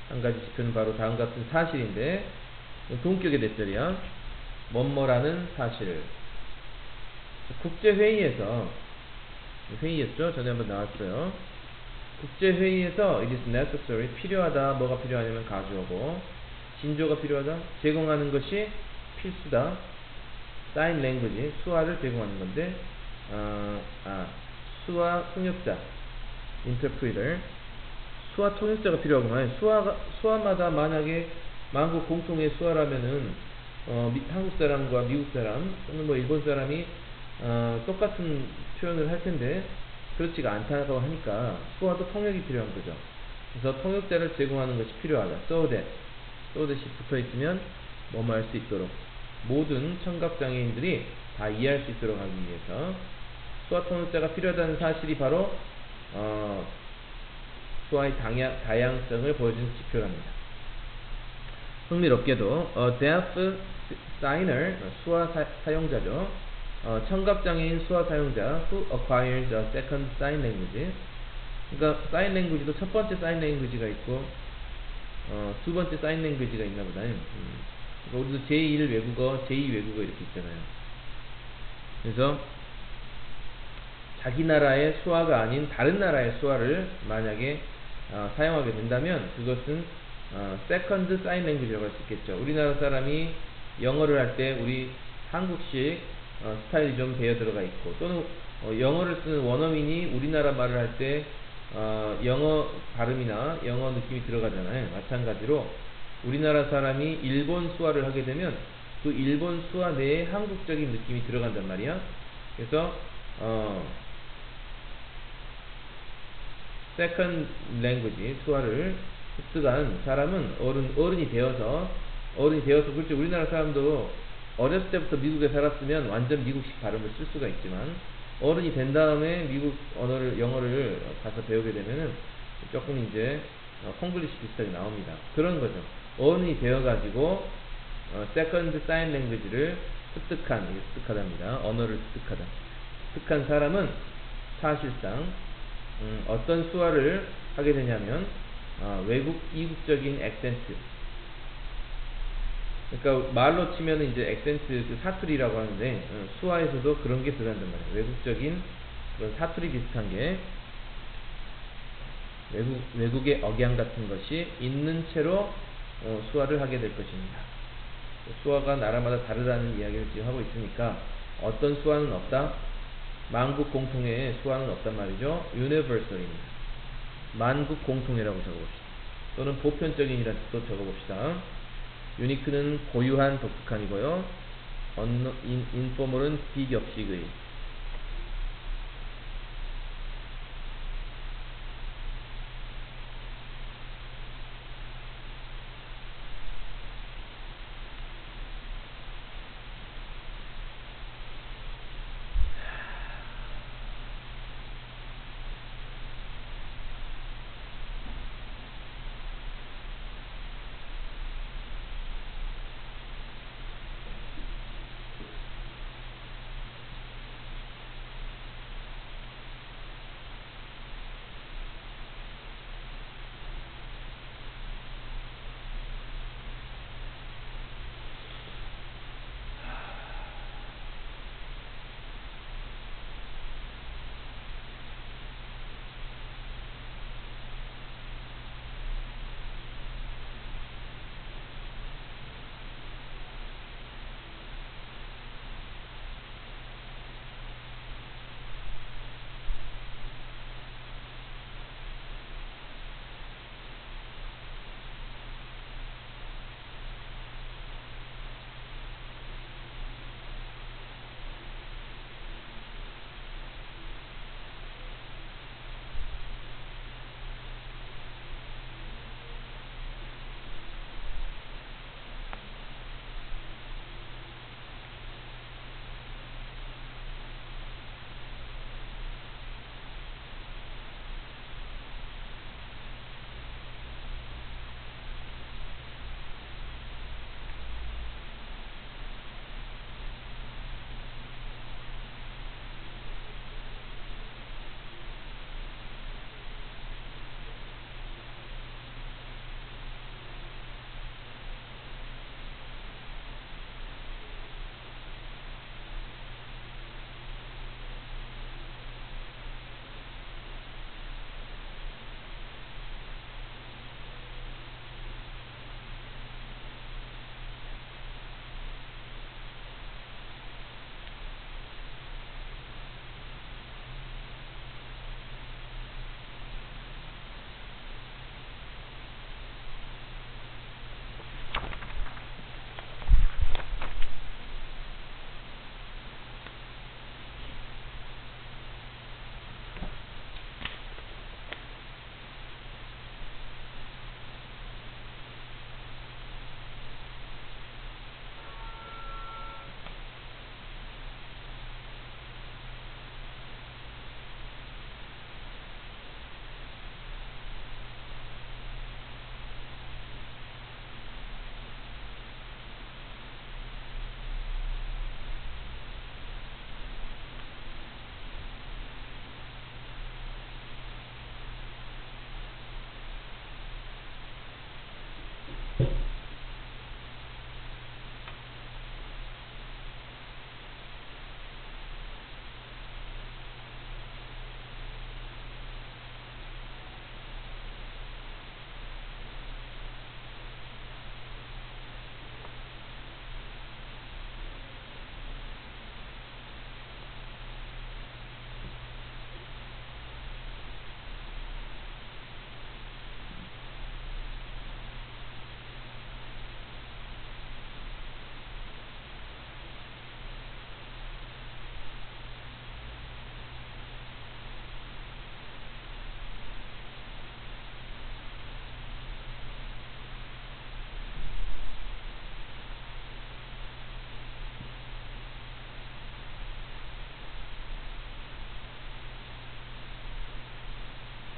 한 가지 지표는 바로 다음과 같은 사실인데 동격의 대절이야. 뭐뭐라는 사실을. 국제회의에서, 회의였죠. 전에 한번 나왔어요. 국제회의에서 it is necessary 필요하다. 뭐가 필요하냐면 가주어고, 진조가 필요하다. 제공하는 것이 필수다. sign language 수화를 제공하는 건데 수화 통역자 interpreter 수화 통역자가 필요하구만. 수화마다 만약에 만국 공통의 수화라면은 한국 사람과 미국 사람 또는 뭐 일본 사람이 똑같은 표현을 할 텐데 그렇지가 않다고 하니까 수화도 통역이 필요한 거죠. 그래서 통역자를 제공하는 것이 필요하다. so that이 붙어 있으면 뭐뭐 할 수 있도록, 모든 청각장애인들이 다 이해할 수 있도록 하기 위해서 수화 통역자가 필요하다는 사실이 바로 수화의 다양성을 보여주는 지표랍니다. 흥미롭게도 deaf signer 수화 사용자죠. 청각장애인 수화 사용자 who acquires a second sign language. 그러니까 sign language도 첫 번째 sign language가 있고 두 번째 sign language가 있나 보다. 그러니까 우리도 제1 외국어, 제2 외국어 이렇게 있잖아요. 그래서 자기 나라의 수화가 아닌 다른 나라의 수화를 만약에 사용하게 된다면 그것은 second sign language라고 할 수 있겠죠. 우리나라 사람이 영어를 할 때 우리 한국식 스타일이 좀 배어 들어가 있고, 또는 영어를 쓰는 원어민이 우리나라 말을 할 때 영어 발음이나 영어 느낌이 들어가잖아요. 마찬가지로 우리나라 사람이 일본 수화를 하게 되면 그 일본 수화 내에 한국적인 느낌이 들어간단 말이야. 그래서 second language 수화를 습득한 사람은 어른이 되어서 그렇죠. 우리나라 사람도 어렸을 때부터 미국에 살았으면 완전 미국식 발음을 쓸 수가 있지만 어른이 된 다음에 미국 영어를 가서 배우게 되면은 조금 이제 콩글리시 비슷하게 나옵니다. 그런 거죠. 어른이 되어가지고 second sign language를 습득하답니다. 언어를 습득한 사람은 사실상 어떤 수화를 하게 되냐면 이국적인 액센트, 그러니까 말로 치면 이제 액센트 그 사투리라고 하는데 수화에서도 그런 게 들어간단 말이에요. 외국적인 그런 사투리 비슷한 게 외국의 억양 같은 것이 있는 채로 수화를 하게 될 것입니다. 수화가 나라마다 다르다는 이야기를 지금 하고 있으니까 어떤 수화는 없다? 만국 공통의 수화는 없단 말이죠. universal입니다. 만국 공통이라고 적어봅시다. 또는 보편적인이라는 뜻도 적어봅시다. 유니크는 고유한, 독특한이고요. 인포멀은 비격식의.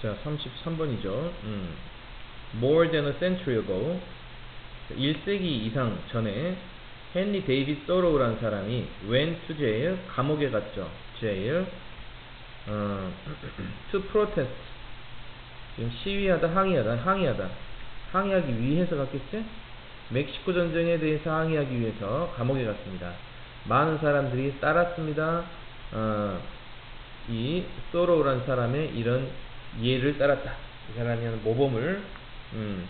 자, 33번이죠. More than a century ago, 1세기 이상 전에 헨리 데이빗 소로우라는 사람이 went to jail, 감옥에 갔죠. jail, to protest, 지금 시위하다, 항의하기 위해서 갔겠지? 멕시코 전쟁에 대해서 항의하기 위해서 감옥에 갔습니다. 많은 사람들이 따랐습니다. 이 소로우라는 사람의 이런 예를 따랐다. 이 사람이 하는 모범을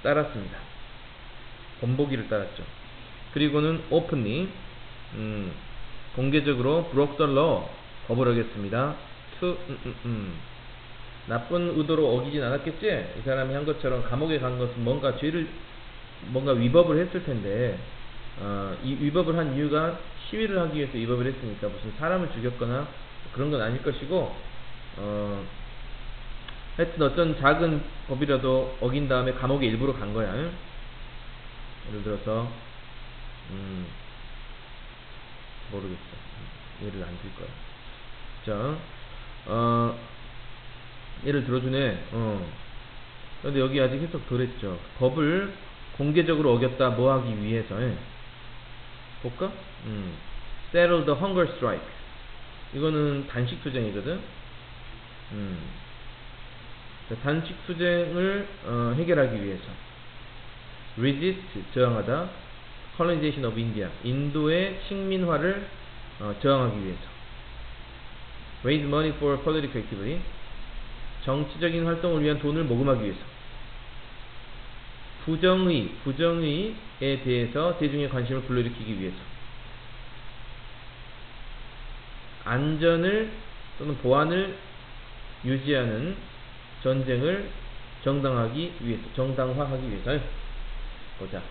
따랐습니다. 본보기를 따랐죠. 그리고는 openly, 공개적으로 broke the law, 법을 어겼습니다. to, 나쁜 의도로 어기진 않았겠지? 이 사람이 한 것처럼 감옥에 간 것은 뭔가 위법을 했을 텐데, 이 위법을 한 이유가 시위를 하기 위해서 위법을 했으니까 무슨 사람을 죽였거나 그런 건 아닐 것이고, 하여튼 어떤 작은 법이라도 어긴 다음에 감옥에 일부러 간 거야. 예를 들어서, 모르겠어. 예를 안 들 거야. 자, 예를 들어주네. 근데 여기 아직 해석 덜 했죠. 법을 공개적으로 어겼다, 뭐 하기 위해서. 볼까? Settle the hunger strike. 이거는 단식 투쟁이거든. 단식 투쟁을 해결하기 위해서. Resist, 저항하다. Colonization of India, 인도의 식민화를 저항하기 위해서. Raise money for political activity, 정치적인 활동을 위한 돈을 모금하기 위해서. 부정의에 대해서 대중의 관심을 불러일으키기 위해서. 안전을 또는 보안을 유지하는 전쟁을 정당화하기 위해서. 보자.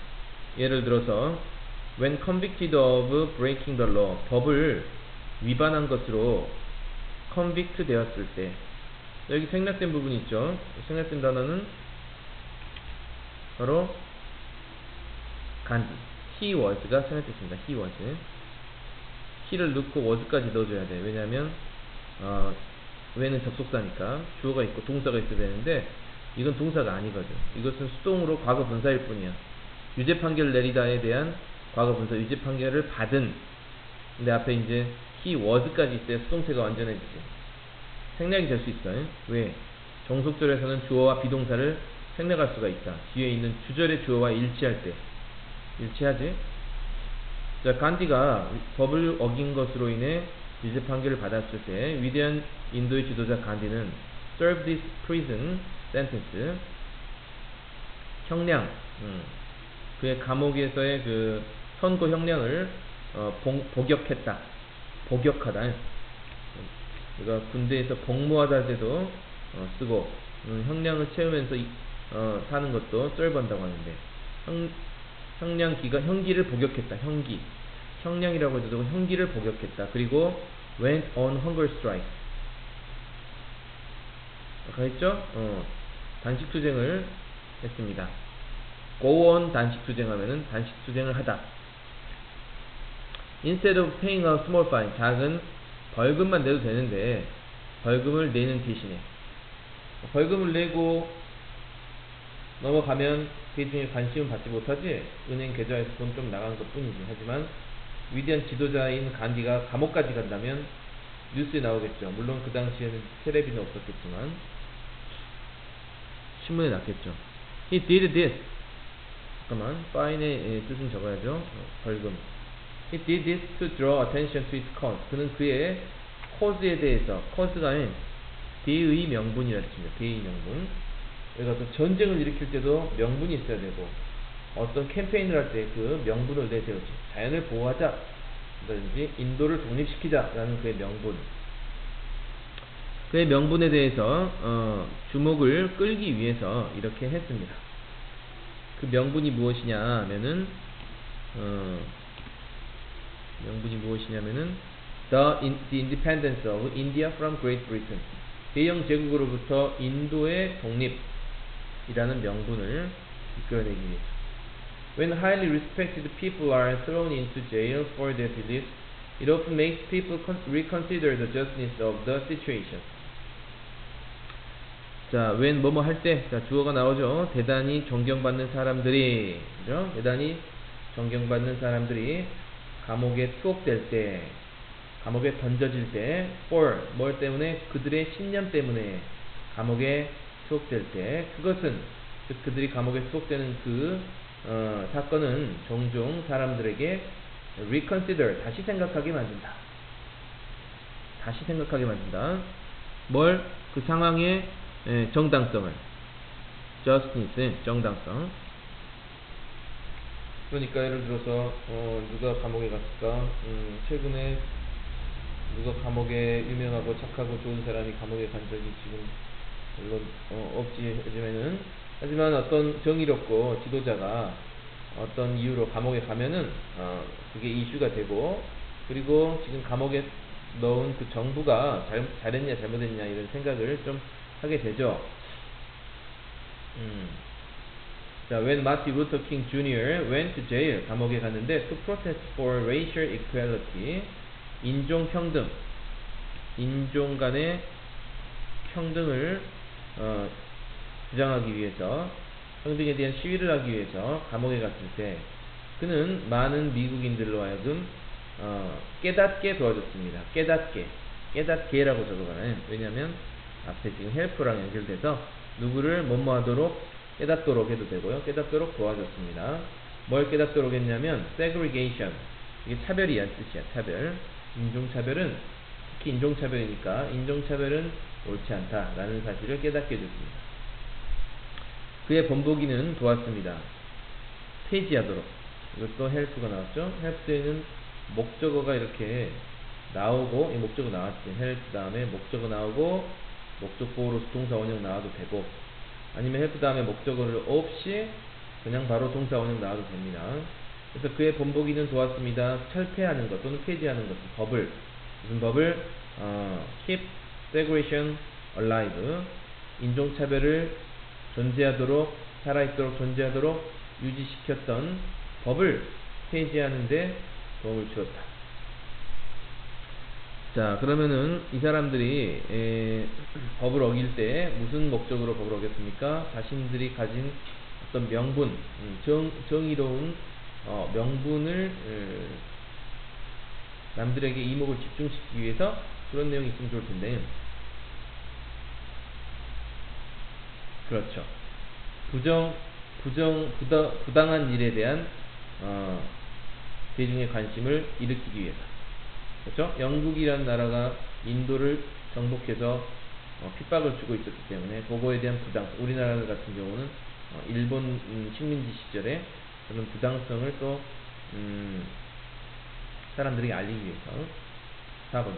예를 들어서 when convicted of breaking the law, 법을 위반한 것으로 convict 되었을 때. 여기 생략된 부분이 있죠. 생략된 단어는 바로 간디, he was가 생략됐습니다. he was. he를 넣고 was까지 넣어줘야 돼. 왜냐면 왜는 접속사니까 주어가 있고 동사가 있어야 되는데 이건 동사가 아니거든. 이것은 수동으로 과거 분사일 뿐이야. 유죄 판결을 내리다에 대한 과거 분사, 유죄 판결을 받은. 근데 앞에 이제 he was까지 있어야 수동태가 완전해지지. 생략이 될 수 있어요. 왜? 정속절에서는 주어와 비동사를 생략할 수가 있다. 뒤에 있는 주절의 주어와 일치할 때. 일치하지? 자, 간디가 법을 어긴 것으로 인해 유죄 판결을 받았을 때 위대한 인도의 지도자 간디는 serve this prison sentence, 형량, 그의 감옥에서의 그 선고 형량을 복역하다. 그러니까 군대에서 복무하다 할 때도 쓰고 형량을 채우면서 사는 것도 serve한다고 하는데 형량 기간, 형기를 복역했다. 형량이라고 해도 형기를 복역했다. 그리고 went on hunger strike. 아까 했죠? 단식 투쟁을 했습니다. go on 단식 투쟁하면은 단식 투쟁을 하다. instead of paying a small fine, 작은 벌금만 내도 되는데 벌금을 내는 대신에, 벌금을 내고 넘어가면 대중의 관심은 받지 못하지. 은행 계좌에서 돈 좀 나간 것 뿐이지. 하지만 위대한 지도자인 간디가 감옥까지 간다면 뉴스에 나오겠죠. 물론 그 당시에는 텔레비는 없었겠지만 신문에 났겠죠. He did this. 잠깐만, fine의 뜻은 적어야죠. 벌금. He did this to draw attention to its cause. 그는 그의 cause에 대해서, cause가 아닌 대의 명분이라 했습니다. 대의 명분. 그래서 전쟁을 일으킬 때도 명분이 있어야 되고, 어떤 캠페인을 할 때 그 명분을 내세우지. 자연을 보호하자 라든지 인도를 독립시키자 라는 그의 명분. 그의 명분에 대해서 주목을 끌기 위해서 이렇게 했습니다. 그 명분이 무엇이냐면은 the independence of India from Great Britain, 대영 제국으로부터 인도의 독립이라는 명분을 이끌어내기 위해서. When highly respected people are thrown into jail for their beliefs, it often makes people reconsider the justness of the situation. 자, when 뭐뭐 할 때, 자, 주어가 나오죠. 대단히 존경받는 사람들이, 그죠? 대단히 존경받는 사람들이 감옥에 투옥될 때, 감옥에 던져질 때, for 뭘 때문에, 그들의 신념 때문에 감옥에 투옥될 때, 그것은 즉 그들이 감옥에 투옥되는 그 사건은 종종 사람들에게 reconsider 다시 생각하게 만든다. 다시 생각하게 만든다. 뭘? 그 상황의 정당성을. justice, 정당성. 그러니까 예를 들어서 누가 감옥에 갔을까? 최근에 누가 감옥에 유명하고 착하고 좋은 사람이 감옥에 간 적이 지금 물론 없지 하지만 어떤 정의롭고 지도자가 어떤 이유로 감옥에 가면은 그게 이슈가 되고, 그리고 지금 감옥에 넣은 그 정부가 잘했냐 잘못했냐 이런 생각을 좀 하게 되죠. 자, when Martin Luther King Jr. went to jail, 감옥에 갔는데 to protest for racial equality, 인종 평등, 인종 간의 평등을 주장하기 위해서, 평등에 대한 시위를 하기 위해서 감옥에 갔을 때 그는 많은 미국인들로 하여금 깨닫게 도와줬습니다. 깨닫게라고 적어봐요. 왜냐하면 앞에 지금 help랑 연결돼서 누구를 뭐뭐 하도록 깨닫도록 해도 되고요. 깨닫도록 도와줬습니다. 뭘 깨닫도록 했냐면 segregation, 이게 차별이란 뜻이야. 차별. 인종차별은, 특히 인종차별이니까 인종차별은 옳지 않다라는 사실을 깨닫게 해줬습니다. 그의 본보기는 도왔습니다. 폐지하도록. 이것도 help가 나왔죠. help에는 목적어가 이렇게 나오고, 이 목적어 나왔지. help 다음에 목적어 나오고 목적보호로서 동사 원형 나와도 되고, 아니면 help 다음에 목적어를 없이 그냥 바로 동사 원형 나와도 됩니다. 그래서 그의 본보기는 도왔습니다. 철폐하는 것 또는 폐지하는 것, 법을, 무슨 법을? keep segregation alive, 인종차별을 존재하도록, 살아있도록 존재하도록 유지시켰던 법을 폐지하는데 도움을 주었다. 자, 그러면은 이 사람들이 법을 어길 때 무슨 목적으로 법을 어겼습니까? 자신들이 가진 어떤 명분, 정의로운 명분을 남들에게 이목을 집중시키기 위해서, 그런 내용이 있으면 좋을 텐데. 그렇죠. 부당한 일에 대한 대중의 관심을 일으키기 위해서. 그렇죠? 영국이라는 나라가 인도를 정복해서 핍박을 주고 있었기 때문에 그거에 대한 우리나라 같은 경우는 일본 식민지 시절에 그런 부당성을 또 사람들에게 알리기 위해서 4번.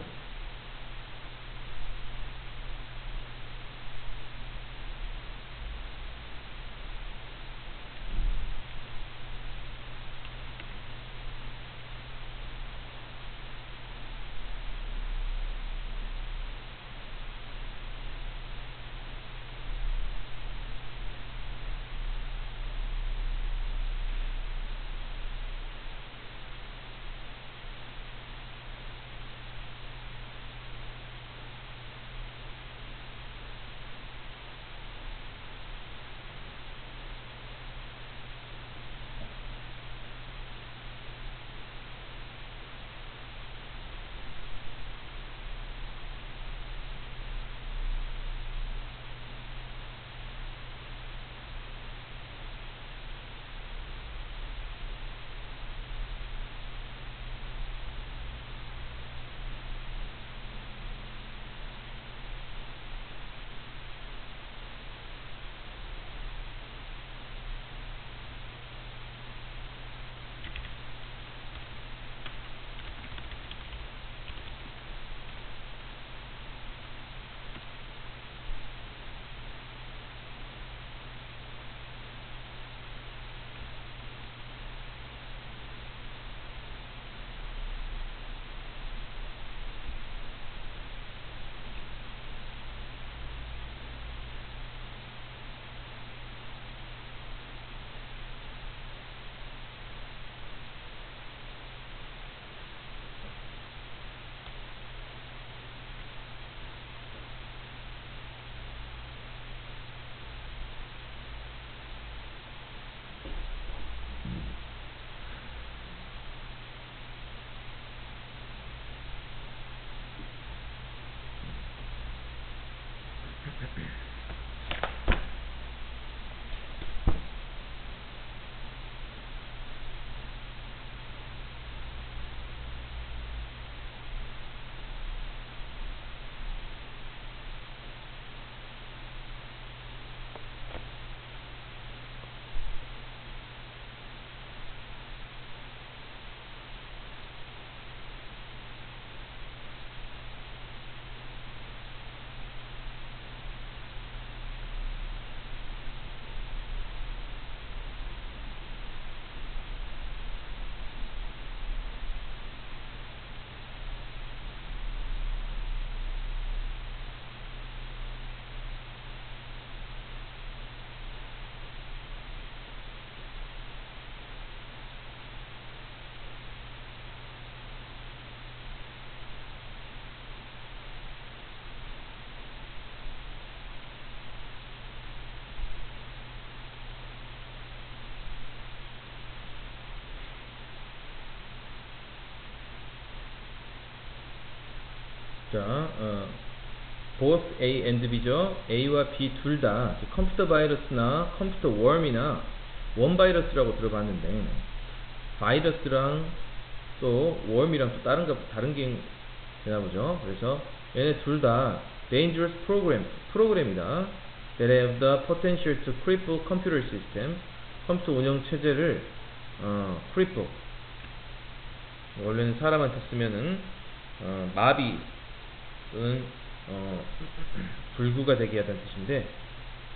자, both A and B죠. A와 B 둘 다 컴퓨터 바이러스나 컴퓨터 웜이나 원 바이러스라고 들어봤는데, 바이러스랑 또 웜이랑 또 다른 게 되나 보죠. 그래서 얘네 둘 다 dangerous 프로그램이다. that have the potential to cripple computer systems. 컴퓨터 운영 체제를 cripple, 원래는 사람한테 쓰면은 마비 또는 불구가 되게 하다는 뜻인데,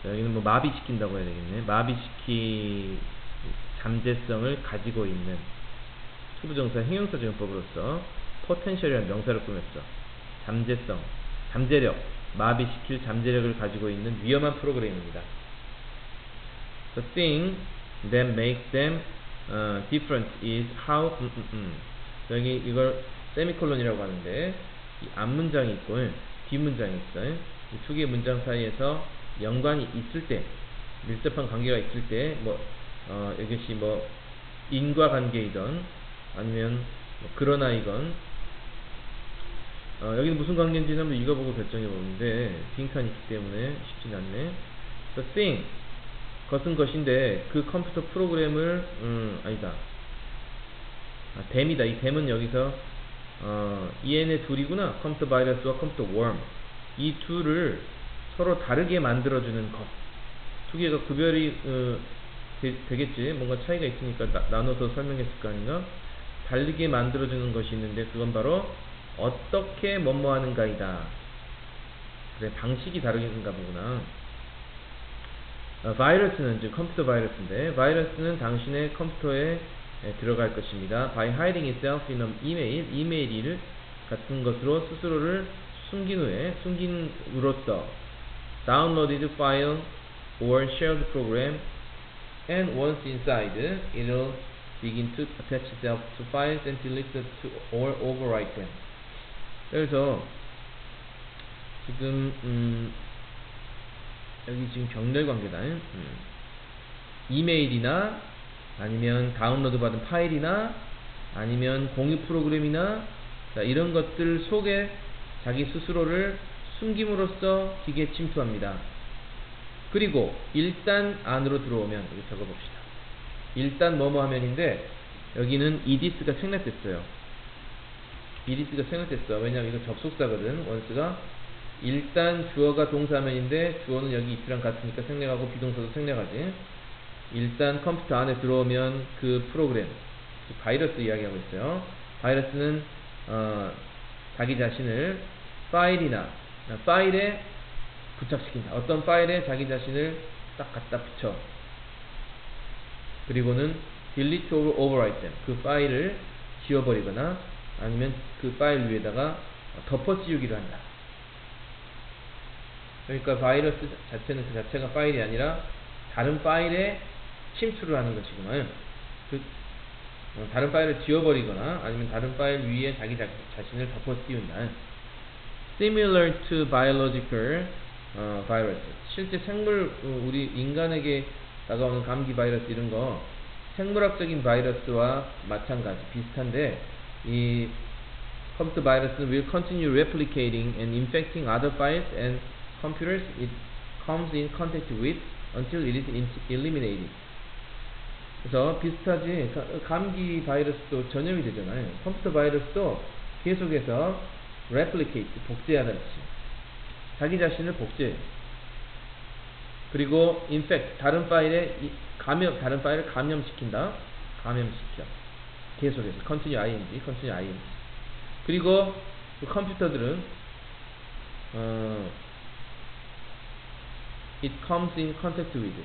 여기는 뭐 마비시킨다고 해야 되겠네. 마비시키 잠재성을 가지고 있는 투부정사 형용사지원법으로서 potential이라는 명사를 꾸몄죠. 잠재성, 잠재력, 마비시킬 잠재력을 가지고 있는 위험한 프로그램입니다. The thing that makes them different is how 여기 이걸 세미콜론이라고 하는데, 이 앞문장이 있고 뒷문장이 있어요. 이 두 개의 문장 사이에서 연관이 있을 때, 밀접한 관계가 있을 때, 이것이 인과관계이던 아니면 그러나이건, 여기는 무슨 관계인지는 한번 읽어보고 결정해 보는데 빈칸이 있기 때문에 쉽진 않네. The thing, 것은 것인데 그 컴퓨터 프로그램을 아니다. 댐이다. 이 댐은 여기서 얘네 둘이구나. 컴퓨터 바이러스와 컴퓨터 웜, 이 둘을 서로 다르게 만들어주는 것. 두 개가 구별이 되겠지. 뭔가 차이가 있으니까 나눠서 설명했을 거 아닌가. 다르게 만들어주는 것이 있는데 그건 바로 어떻게 뭐뭐하는가이다. 그래, 방식이 다르겠는가 보구나. 바이러스는 즉 컴퓨터 바이러스인데, 바이러스는 당신의 컴퓨터에 들어갈 것입니다. By hiding itself in an email, 이메일 같은 것으로 스스로를 숨김으로써 downloaded file or shared program, and once inside, it'll begin to attach itself to files and delete to or overwrite them. 그래서 지금 여기 지금 병렬 관계다. 이메일이나 아니면 다운로드 받은 파일이나 아니면 공유 프로그램이나, 자, 이런 것들 속에 자기 스스로를 숨김으로써 기계에 침투합니다. 그리고 일단 안으로 들어오면, 여기 적어봅시다. 일단 뭐뭐 하면인데, 여기는 edis가 생략됐어요. edis가 생략됐어. 왜냐면 이거 접속사거든. 원스가 일단 주어가 동사면인데 주어는 여기 it랑 같으니까 생략하고 비동사도 생략하지. 일단 컴퓨터 안에 들어오면 그 프로그램, 바이러스 이야기하고 있어요. 바이러스는 자기 자신을 파일에 부착시킨다. 어떤 파일에 자기 자신을 딱 갖다 붙여. 그리고는 delete or overwrite them, 그 파일을 지워버리거나 아니면 그 파일 위에다가 덮어씌우기를 한다. 그러니까 바이러스 자체는 그 자체가 파일이 아니라 다른 파일에 침투를 하는 것이구만. 다른 파일을 지워버리거나 아니면 다른 파일 위에 자기 자신을 덮어씌운다. Similar to biological virus, 실제 생물, 우리 인간에게 다가오는 감기 바이러스 이런 거 생물학적인 바이러스와 마찬가지 비슷한데, 이 컴퓨터 바이러스는 will continue replicating and infecting other files and computers it comes in contact with until it is eliminated. 그래서 비슷하지. 감기 바이러스도 전염이 되잖아요. 컴퓨터 바이러스도 계속해서 replicate, 복제하는 뜻이, 자기 자신을 복제해. 그리고 infect, 다른 파일을 감염시킨다. 감염시켜. 계속해서 continue ing. 그리고 그 컴퓨터들은 it comes in contact with.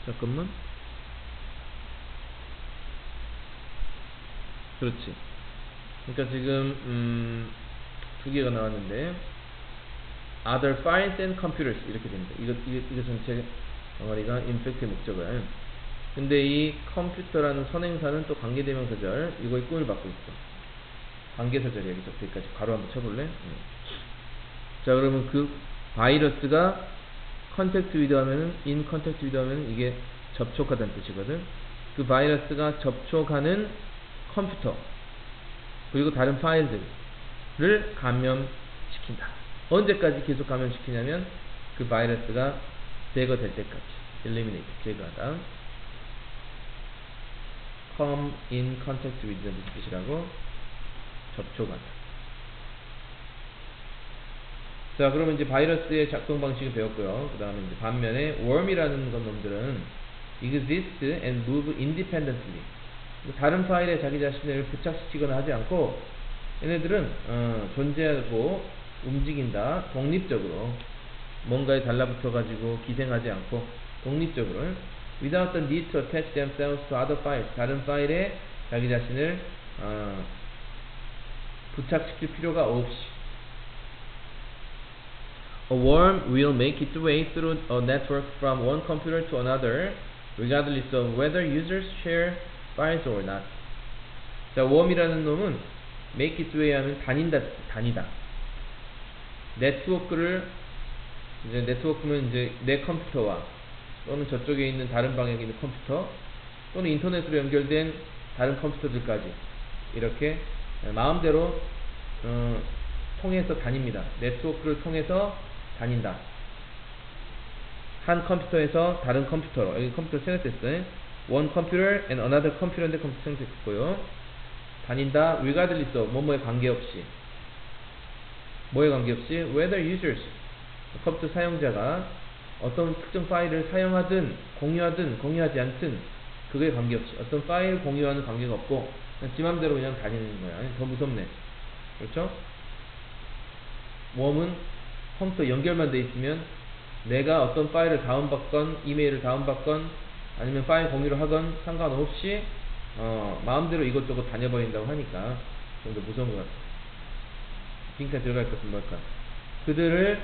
잠깐만. 그렇지. 그러니까 지금 두 개가 나왔는데 other files and computers 이렇게 됩니다. 이거 전체 덩어리가 infect의 목적어예요. 근데 이 컴퓨터라는 선행사는 또 관계대명사절, 이거의 꿈을 받고 있어. 관계사절이 여기 적혀까지 가로 한번 쳐볼래? 자, 그러면 그 바이러스가 contact with 하면은, in contact with 하면은 이게 접촉하다는 뜻이거든. 그 바이러스가 접촉하는 컴퓨터 그리고 다른 파일들, 감염시킨다. 언제까지 계속 감염시키냐면 그 바이러스가 제거될 때까지. eliminate, 제거하다. come in contact with 무슨 뜻이라고? 접촉하다. 자, 그러면 이제 바이러스의 작동 방식을 배웠고요. 그 다음에 이제 반면에 worm이라는 놈들은 exist and move independently. 다른 파일에 자기 자신을 부착시키거나 하지 않고 얘네들은 존재하고 움직인다. 독립적으로 뭔가에 달라붙어 가지고 기생하지 않고 독립적으로 without the need to attach themselves to other files. 다른 파일에 자기 자신을 부착시킬 필요가 없이. A worm will make its way through a network from one computer to another regardless of whether users share files or not. 자, worm이라는 놈은 make its way 하면 다니다. 네트워크를 이제 네트워크는 이제 내 컴퓨터와 또는 저쪽에 있는 다른 방에 있는 컴퓨터 또는 인터넷으로 연결된 다른 컴퓨터들까지 이렇게 마음대로 통해서 다닙니다. 네트워크를 통해서 다닌다. 한 컴퓨터에서 다른 컴퓨터로. 여기 컴퓨터 생략됐어요. One computer and another computer인데 컴퓨터 생략됐고요. 다닌다. regardless of 뭐뭐에 관계없이. 뭐에 관계없이 whether users 컴퓨터 사용자가 어떤 특정 파일을 사용하든 공유하든 공유하지 않든 그거에 관계없이 어떤 파일 공유하는 관계가 없고 그냥 지 맘대로 그냥 다니는 거야. 더 무섭네. 그렇죠? 웜은 컴퓨터 연결만 돼 있으면 내가 어떤 파일을 다운받건 이메일을 다운받건 아니면 파일 공유를 하건 상관없이 마음대로 이것저것 다녀버린다고 하니까 좀 더 무서운 것 같아. 지금까지 들어갈 것은 뭘까? 그들을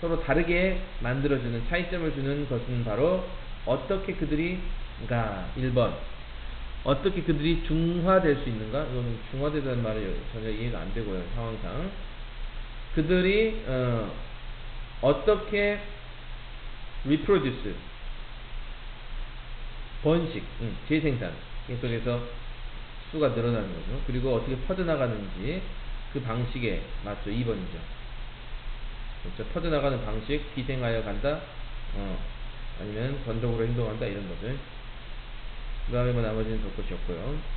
서로 다르게 만들어주는 차이점을 주는 것은 바로 어떻게 그들이 1번 어떻게 그들이 중화될 수 있는가? 이거는 중화되다는 말이 전혀 이해가 안 되고요. 상황상 그들이 어떻게 reproduce 번식, 재생산 계속해서 수가 늘어나는 거죠. 그리고 어떻게 퍼져나가는지 그 방식에 맞죠. 2번이죠. 그렇죠. 퍼져나가는 방식, 기생하여 간다, 아니면 권적으로 행동한다 이런 거죠. 그 다음에 뭐 나머지는 볼 것이 없고요.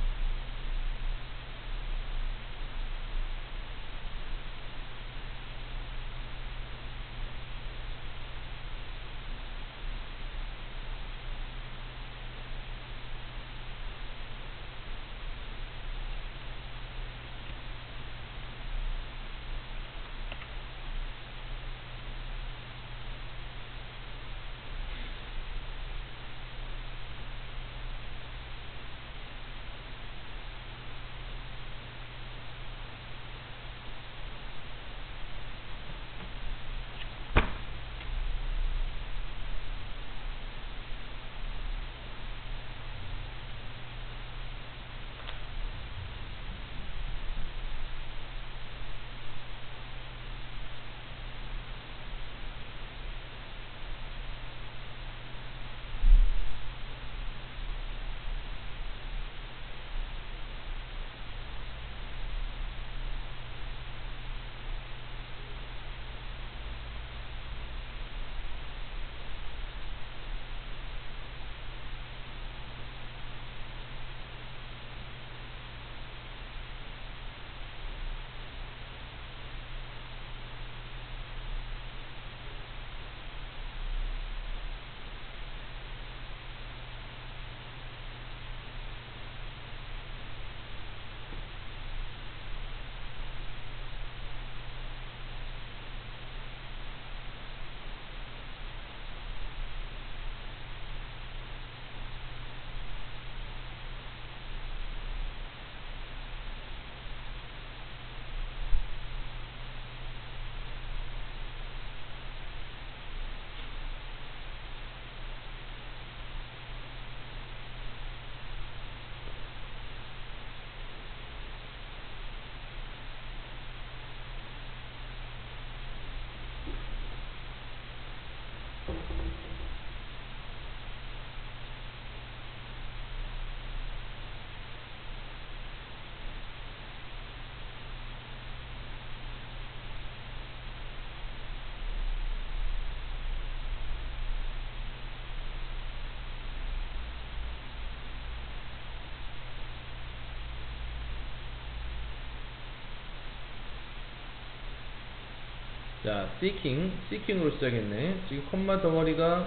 자, seeking으로 시작했네. 지금 콤마 덩어리가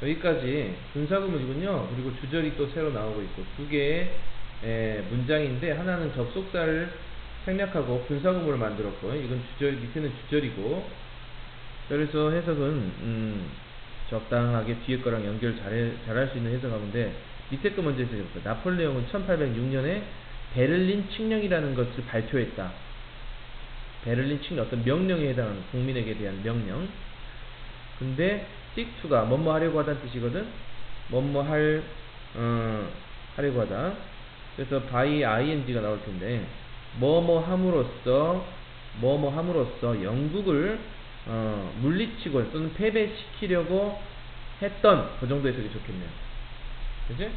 여기까지 분사구문이군요. 그리고 주절이 또 새로 나오고 있고 두 개의 문장인데 하나는 접속사를 생략하고 분사구문을 만들었고 이건 주절, 밑에는 주절이고. 그래서 해석은 적당하게 뒤에 거랑 연결 잘할 수 있는 해석하는데 밑에 거 먼저 해석해볼게요. 나폴레옹은 1806년에 베를린 칙령이라는 것을 발표했다. 베를린 칙령, 어떤 명령에 해당하는 국민에게 대한 명령. 근데 seek to가 뭐뭐 하려고 하다는 뜻이거든. 뭐뭐 하려고 하다. 그래서 by ing가 나올 텐데 뭐뭐 함으로써 영국을 물리치고 또는 패배시키려고 했던, 그 정도 해석이 좋겠네요. 그치?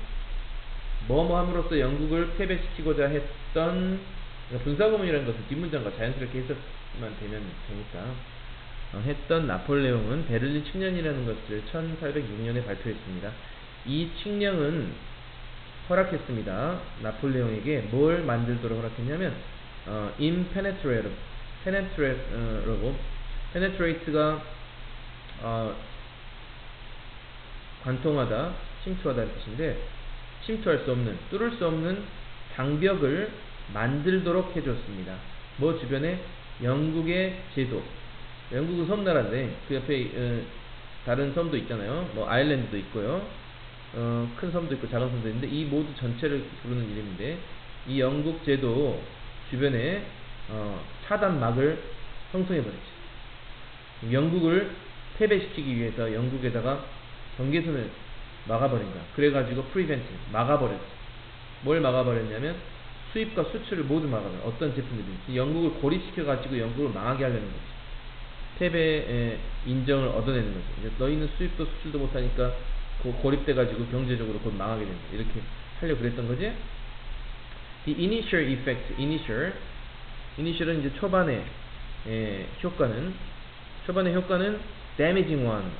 뭐뭐 함으로써 영국을 패배시키고자 했던, 그러니까 분사구문이라는 것은 뒷문장과 자연스럽게 해석만 되면 되니까 했던 나폴레옹은 베를린 칙령이라는 것을 1806년에 발표했습니다. 이 칙령은 허락했습니다. 나폴레옹에게 뭘 만들도록 허락했냐면 penetrate가 관통하다, 침투하다는 뜻인데 침투할 수 없는, 뚫을 수 없는 장벽을 만들도록 해줬습니다. 뭐 주변에 영국의 제도, 영국은 섬나라인데 그 옆에 다른 섬도 있잖아요. 뭐 아일랜드도 있고요. 큰 섬도 있고 작은 섬도 있는데 이 모두 전체를 부르는 이름인데 이 영국 제도 주변에 차단막을 형성해버렸지. 영국을 패배시키기 위해서 영국에다가 경계선을 막아버린 거야. 그래가지고 prevent, 막아버렸어. 뭘 막아버렸냐면 수입과 수출을 모두 막아버려. 어떤 제품이든지 영국을 고립시켜가지고 영국을 망하게 하려는 거지. 패배의 인정을 얻어내는 거지. 이제 너희는 수입도 수출도 못하니까 고립돼가지고 경제적으로 곧 망하게 된다. 이렇게 하려고 그랬던 거지. The initial effect, initial은 이제 초반의 효과는 damaging one.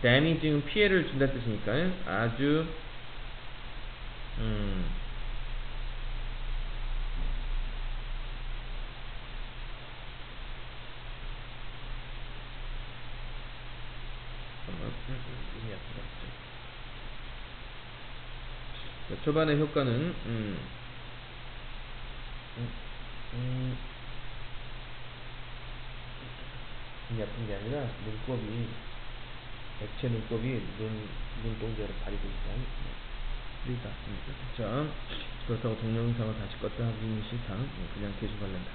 damaging 피해를 준다는 뜻이니까 아주 초반의 효과는 아픈 게 아니라 눈곱이, 액체 눈곱이 눈동자를 가리고 있다. 자, 그렇다고 동영상을 다시 껐다 하기는 싫다. 그냥 계속 할란다.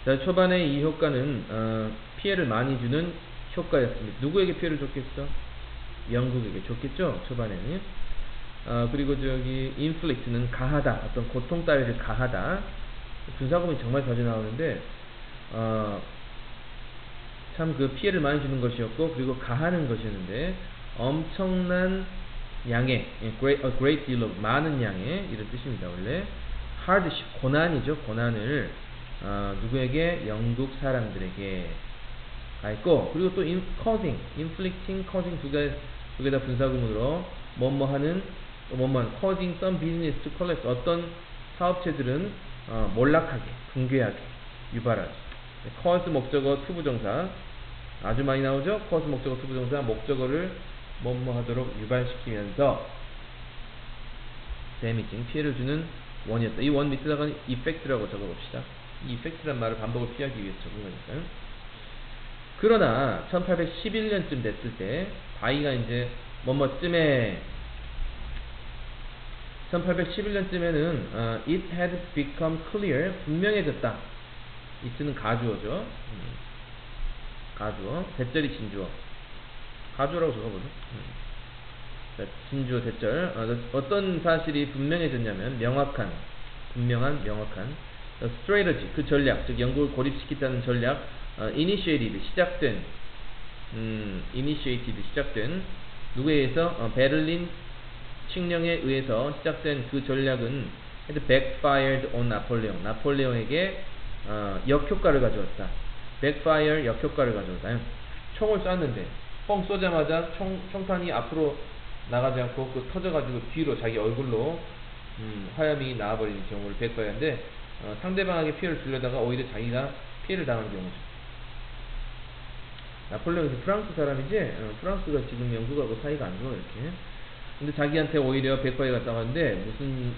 자, 초반에 이 효과는 피해를 많이 주는 효과였습니다. 누구에게 피해를 줬겠어? 영국에게 줬겠죠? 초반에는. 그리고 저기 inflict는 가하다, 어떤 고통 따위를 가하다. 분사구문이 정말 자주 나오는데 참 그 피해를 많이 주는 것이었고, 그리고 가하는 것이었는데 엄청난 양의, a great deal of, 많은 양의, 이런 뜻입니다. 원래 hardship, 고난이죠. 고난을 누구에게? 영국 사람들에게 가했고, 그리고 또 causing, inflicting, causing 두 개 다 분사구문으로 뭐뭐하는, 또 뭐뭐하는, causing some business to collapse, 어떤 사업체들은 몰락하게, 붕괴하게, 유발하게. cause 목적어 투부정사 아주 많이 나오죠. cause 목적어 투부정사, 목적어를 뭐뭐 하도록 유발시키면서 damaging, 피해를 주는 원이었다. 이 원 밑에다가 effect라고 적어봅시다. 이 effect란 말을 반복을 피하기 위해서 적은 거니까요. 그러나 1811년쯤 됐을 때 바이가 이제 뭐뭐쯤에 1811년쯤에는 it had become clear, 분명해졌다. it는 가주어죠. 가주어, 대절이 진주어. 가주어라고 적어보죠. 자, 진주어 대절. 어떤 사실이 분명해졌냐면 명확한, 분명한, 명확한 strategy, 그 전략, 즉 영국을 고립시키자는 전략, initiated, 시작된 누구에 의해서? 베를린 칙령에 의해서 시작된 그 전략은 had backfired on 나폴레옹, 나폴레옹에게 역효과를 가져왔다. backfire, 역효과를 가져왔다. 총을 쐈는데 뻥 쏘자마자 총탄이 앞으로 나가지 않고 터져가지고 뒤로 자기 얼굴로 화염이 나와버리는 경우를 backfire인데 상대방에게 피해를 주려다가 오히려 자기가 피해를 당한 경우죠. 나폴레옹이 프랑스 사람이지, 프랑스가 지금 영국하고 사이가 안 좋아, 이렇게. 근데 자기한테 오히려 백과에 갔다 왔는데, 무슨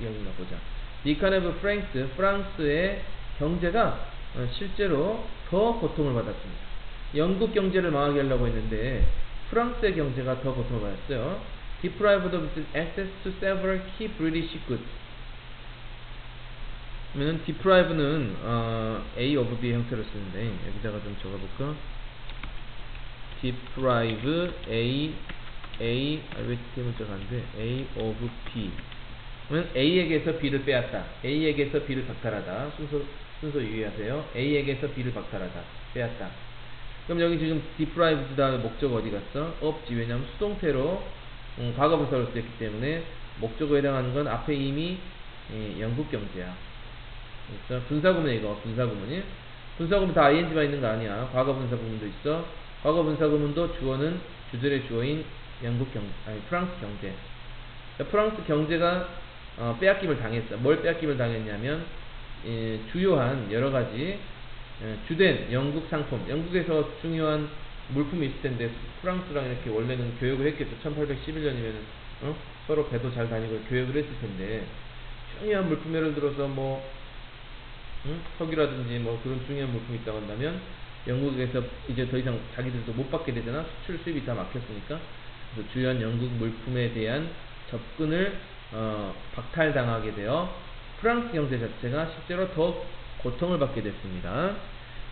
이야기나 보자. The economy of France, 프랑스의 경제가 실제로 더 고통을 받았습니다. 영국 경제를 망하게 하려고 했는데, 프랑스의 경제가 더 고통을 받았어요. Deprived of access to several key British goods. 그러면 deprive는 A of B 형태로 쓰는데 여기다가 좀 적어볼까? deprive A 왜 이렇게 문자가 안 돼? A of B. 그러면 A에게서 B를 빼앗다. A에게서 B를 박탈하다. 순서 유의하세요. A에게서 B를 박탈하다. 빼앗다. 그럼 여기 지금 deprive 다음에 목적어 어디 갔어? 없지. 왜냐면 수동태로 과거분사로 쓰였기 때문에 목적어에 해당하는 건 앞에 이미 영국 경제야. 그래서 분사구문 이거 분사구문이 분사구문 다 ing만 있는 거 아니야. 과거분사구문도 있어. 과거분사구문도 주어는 주절의 주어인 프랑스 경제. 프랑스 경제가 빼앗김을 당했어. 뭘 빼앗김을 당했냐면 주요한 여러가지 주된 영국 상품, 영국에서 중요한 물품이 있을 텐데 프랑스랑 이렇게 원래는 교역을 했겠죠. 1811년이면 서로 배도 잘 다니고 교역을 했을 텐데 중요한 물품 예를 들어서 석유라든지 그런 중요한 물품이 있다고 한다면 영국에서 이제 더 이상 자기들도 못 받게 되잖아. 수출 수입이 다 막혔으니까. 그래서 주요한 영국 물품에 대한 접근을 박탈당하게 되어 프랑스 경제 자체가 실제로 더 고통을 받게 됐습니다.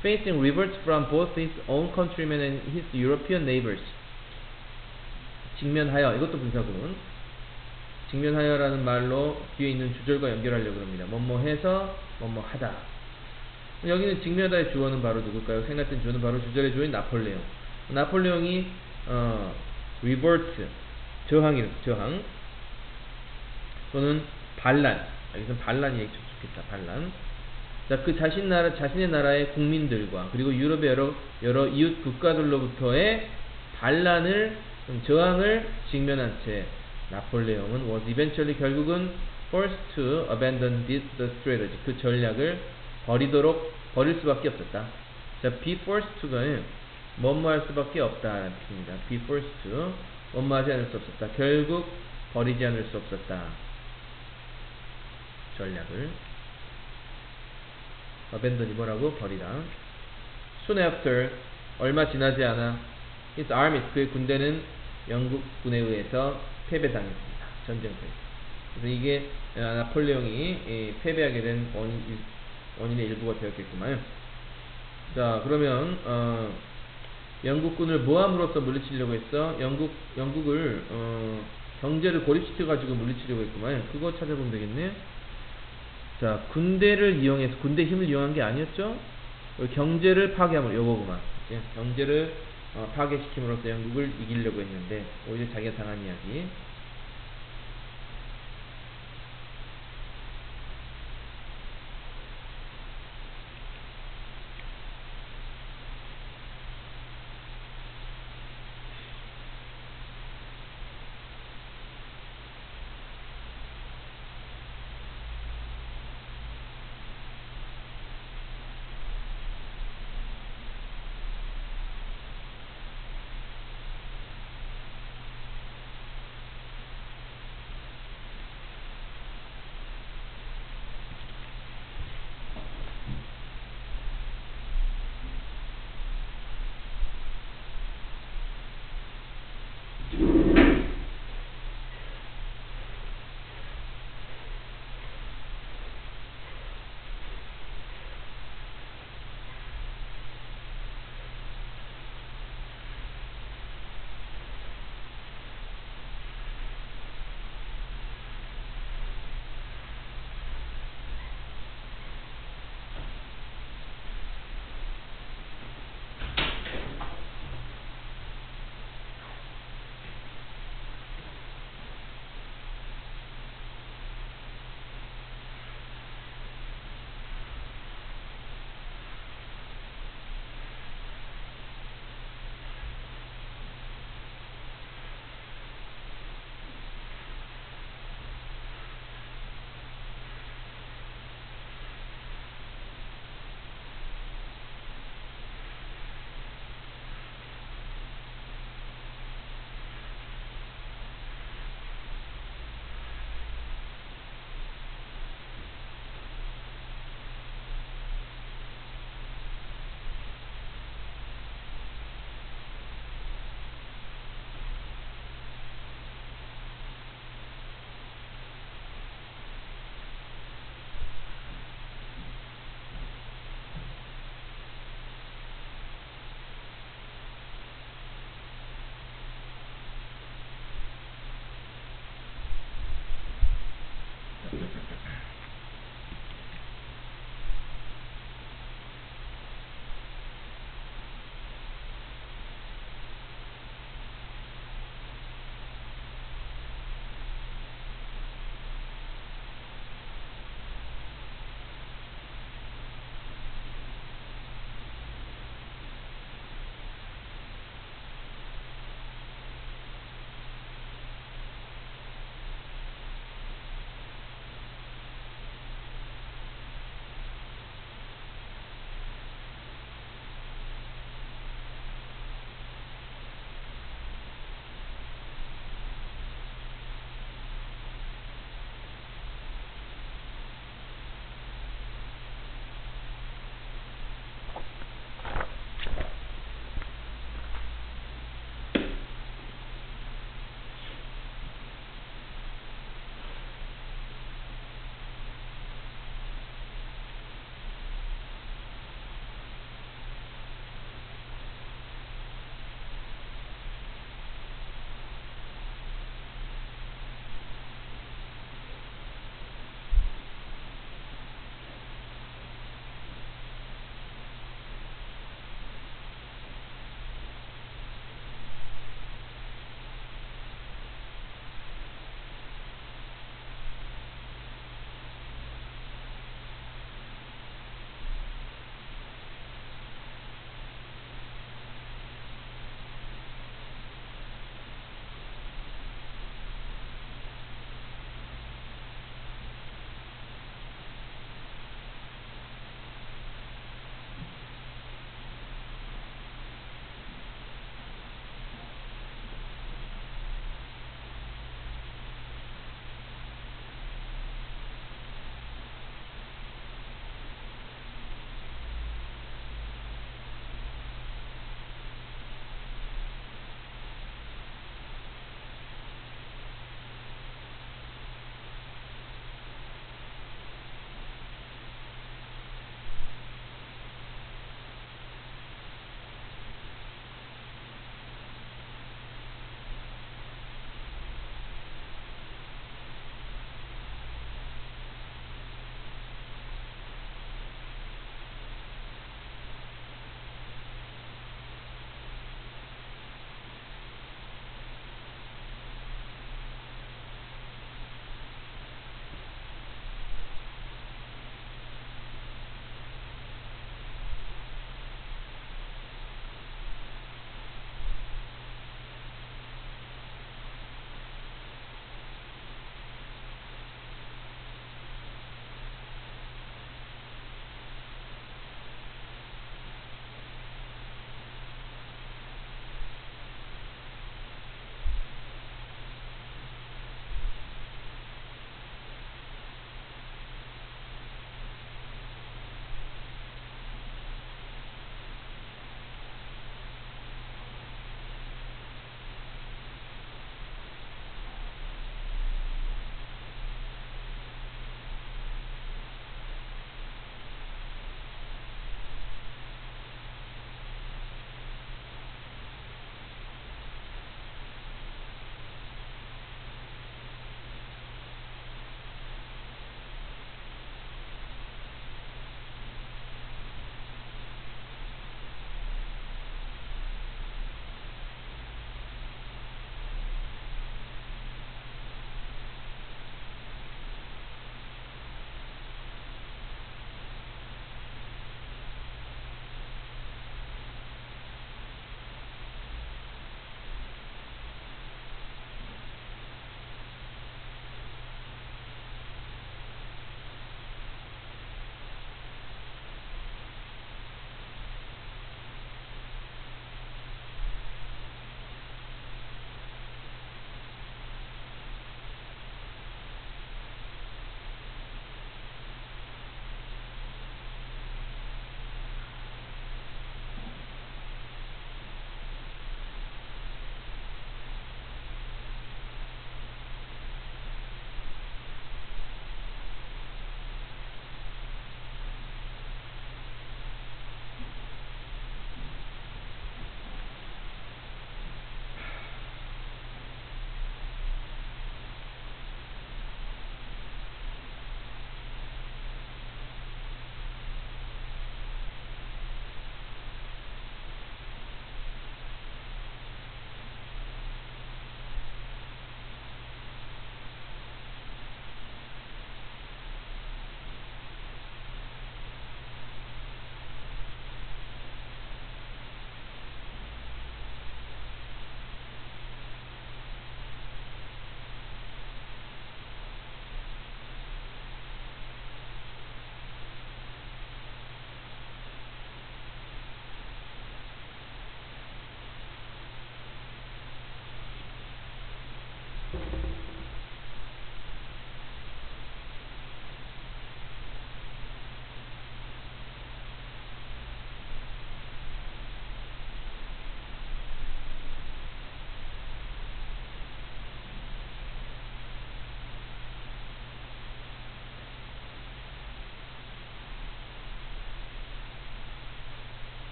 Facing reverts from both his own countrymen and his European neighbors. 직면하여, 이것도 분사구문. 직면하여라는 말로 뒤에 있는 주절과 연결하려고 합니다. 뭐뭐 해서 뭐뭐 하다. 여기는 직면하다의 주어는 바로 누굴까요? 생각된 주어는 바로 주절의 주어인 나폴레옹. 나폴레옹이 revolt, 저항 또는 반란. 여기서는 반란이 좋겠다. 반란. 자, 그 자신의 나라의 국민들과 그리고 유럽의 여러 이웃 국가들로부터의 반란을 저항을 직면한 채 나폴레옹은 was eventually 결국은 forced to abandon the strategy. 그 전략을 버릴 수밖에 없었다. 자, be forced to가 뭐뭐 할 수밖에 없다라는 뜻입니다. be forced to 뭐뭐 하지 않을 수 없었다. 결국 버리지 않을 수 없었다. 전략을. abandon이 뭐라고? 버리다. soon after 얼마 지나지 않아 his army 그의 군대는 영국군에 의해서 패배당했습니다. 전쟁터에서. 그래서 이게 나폴레옹이 패배하게 된 원인의 일부가 되었겠구만. 자, 그러면 영국군을 모함으로써 물리치려고 했어. 영국을 경제를 고립시켜가지고 물리치려고 했구만. 그거 찾아보면 되겠네. 자, 군대를 이용해서 군대 힘을 이용한 게 아니었죠? 경제를 파괴함으로 요거구만. 경제를 파괴시킴으로써 영국을 이기려고 했는데 오히려 자기가 당한 이야기.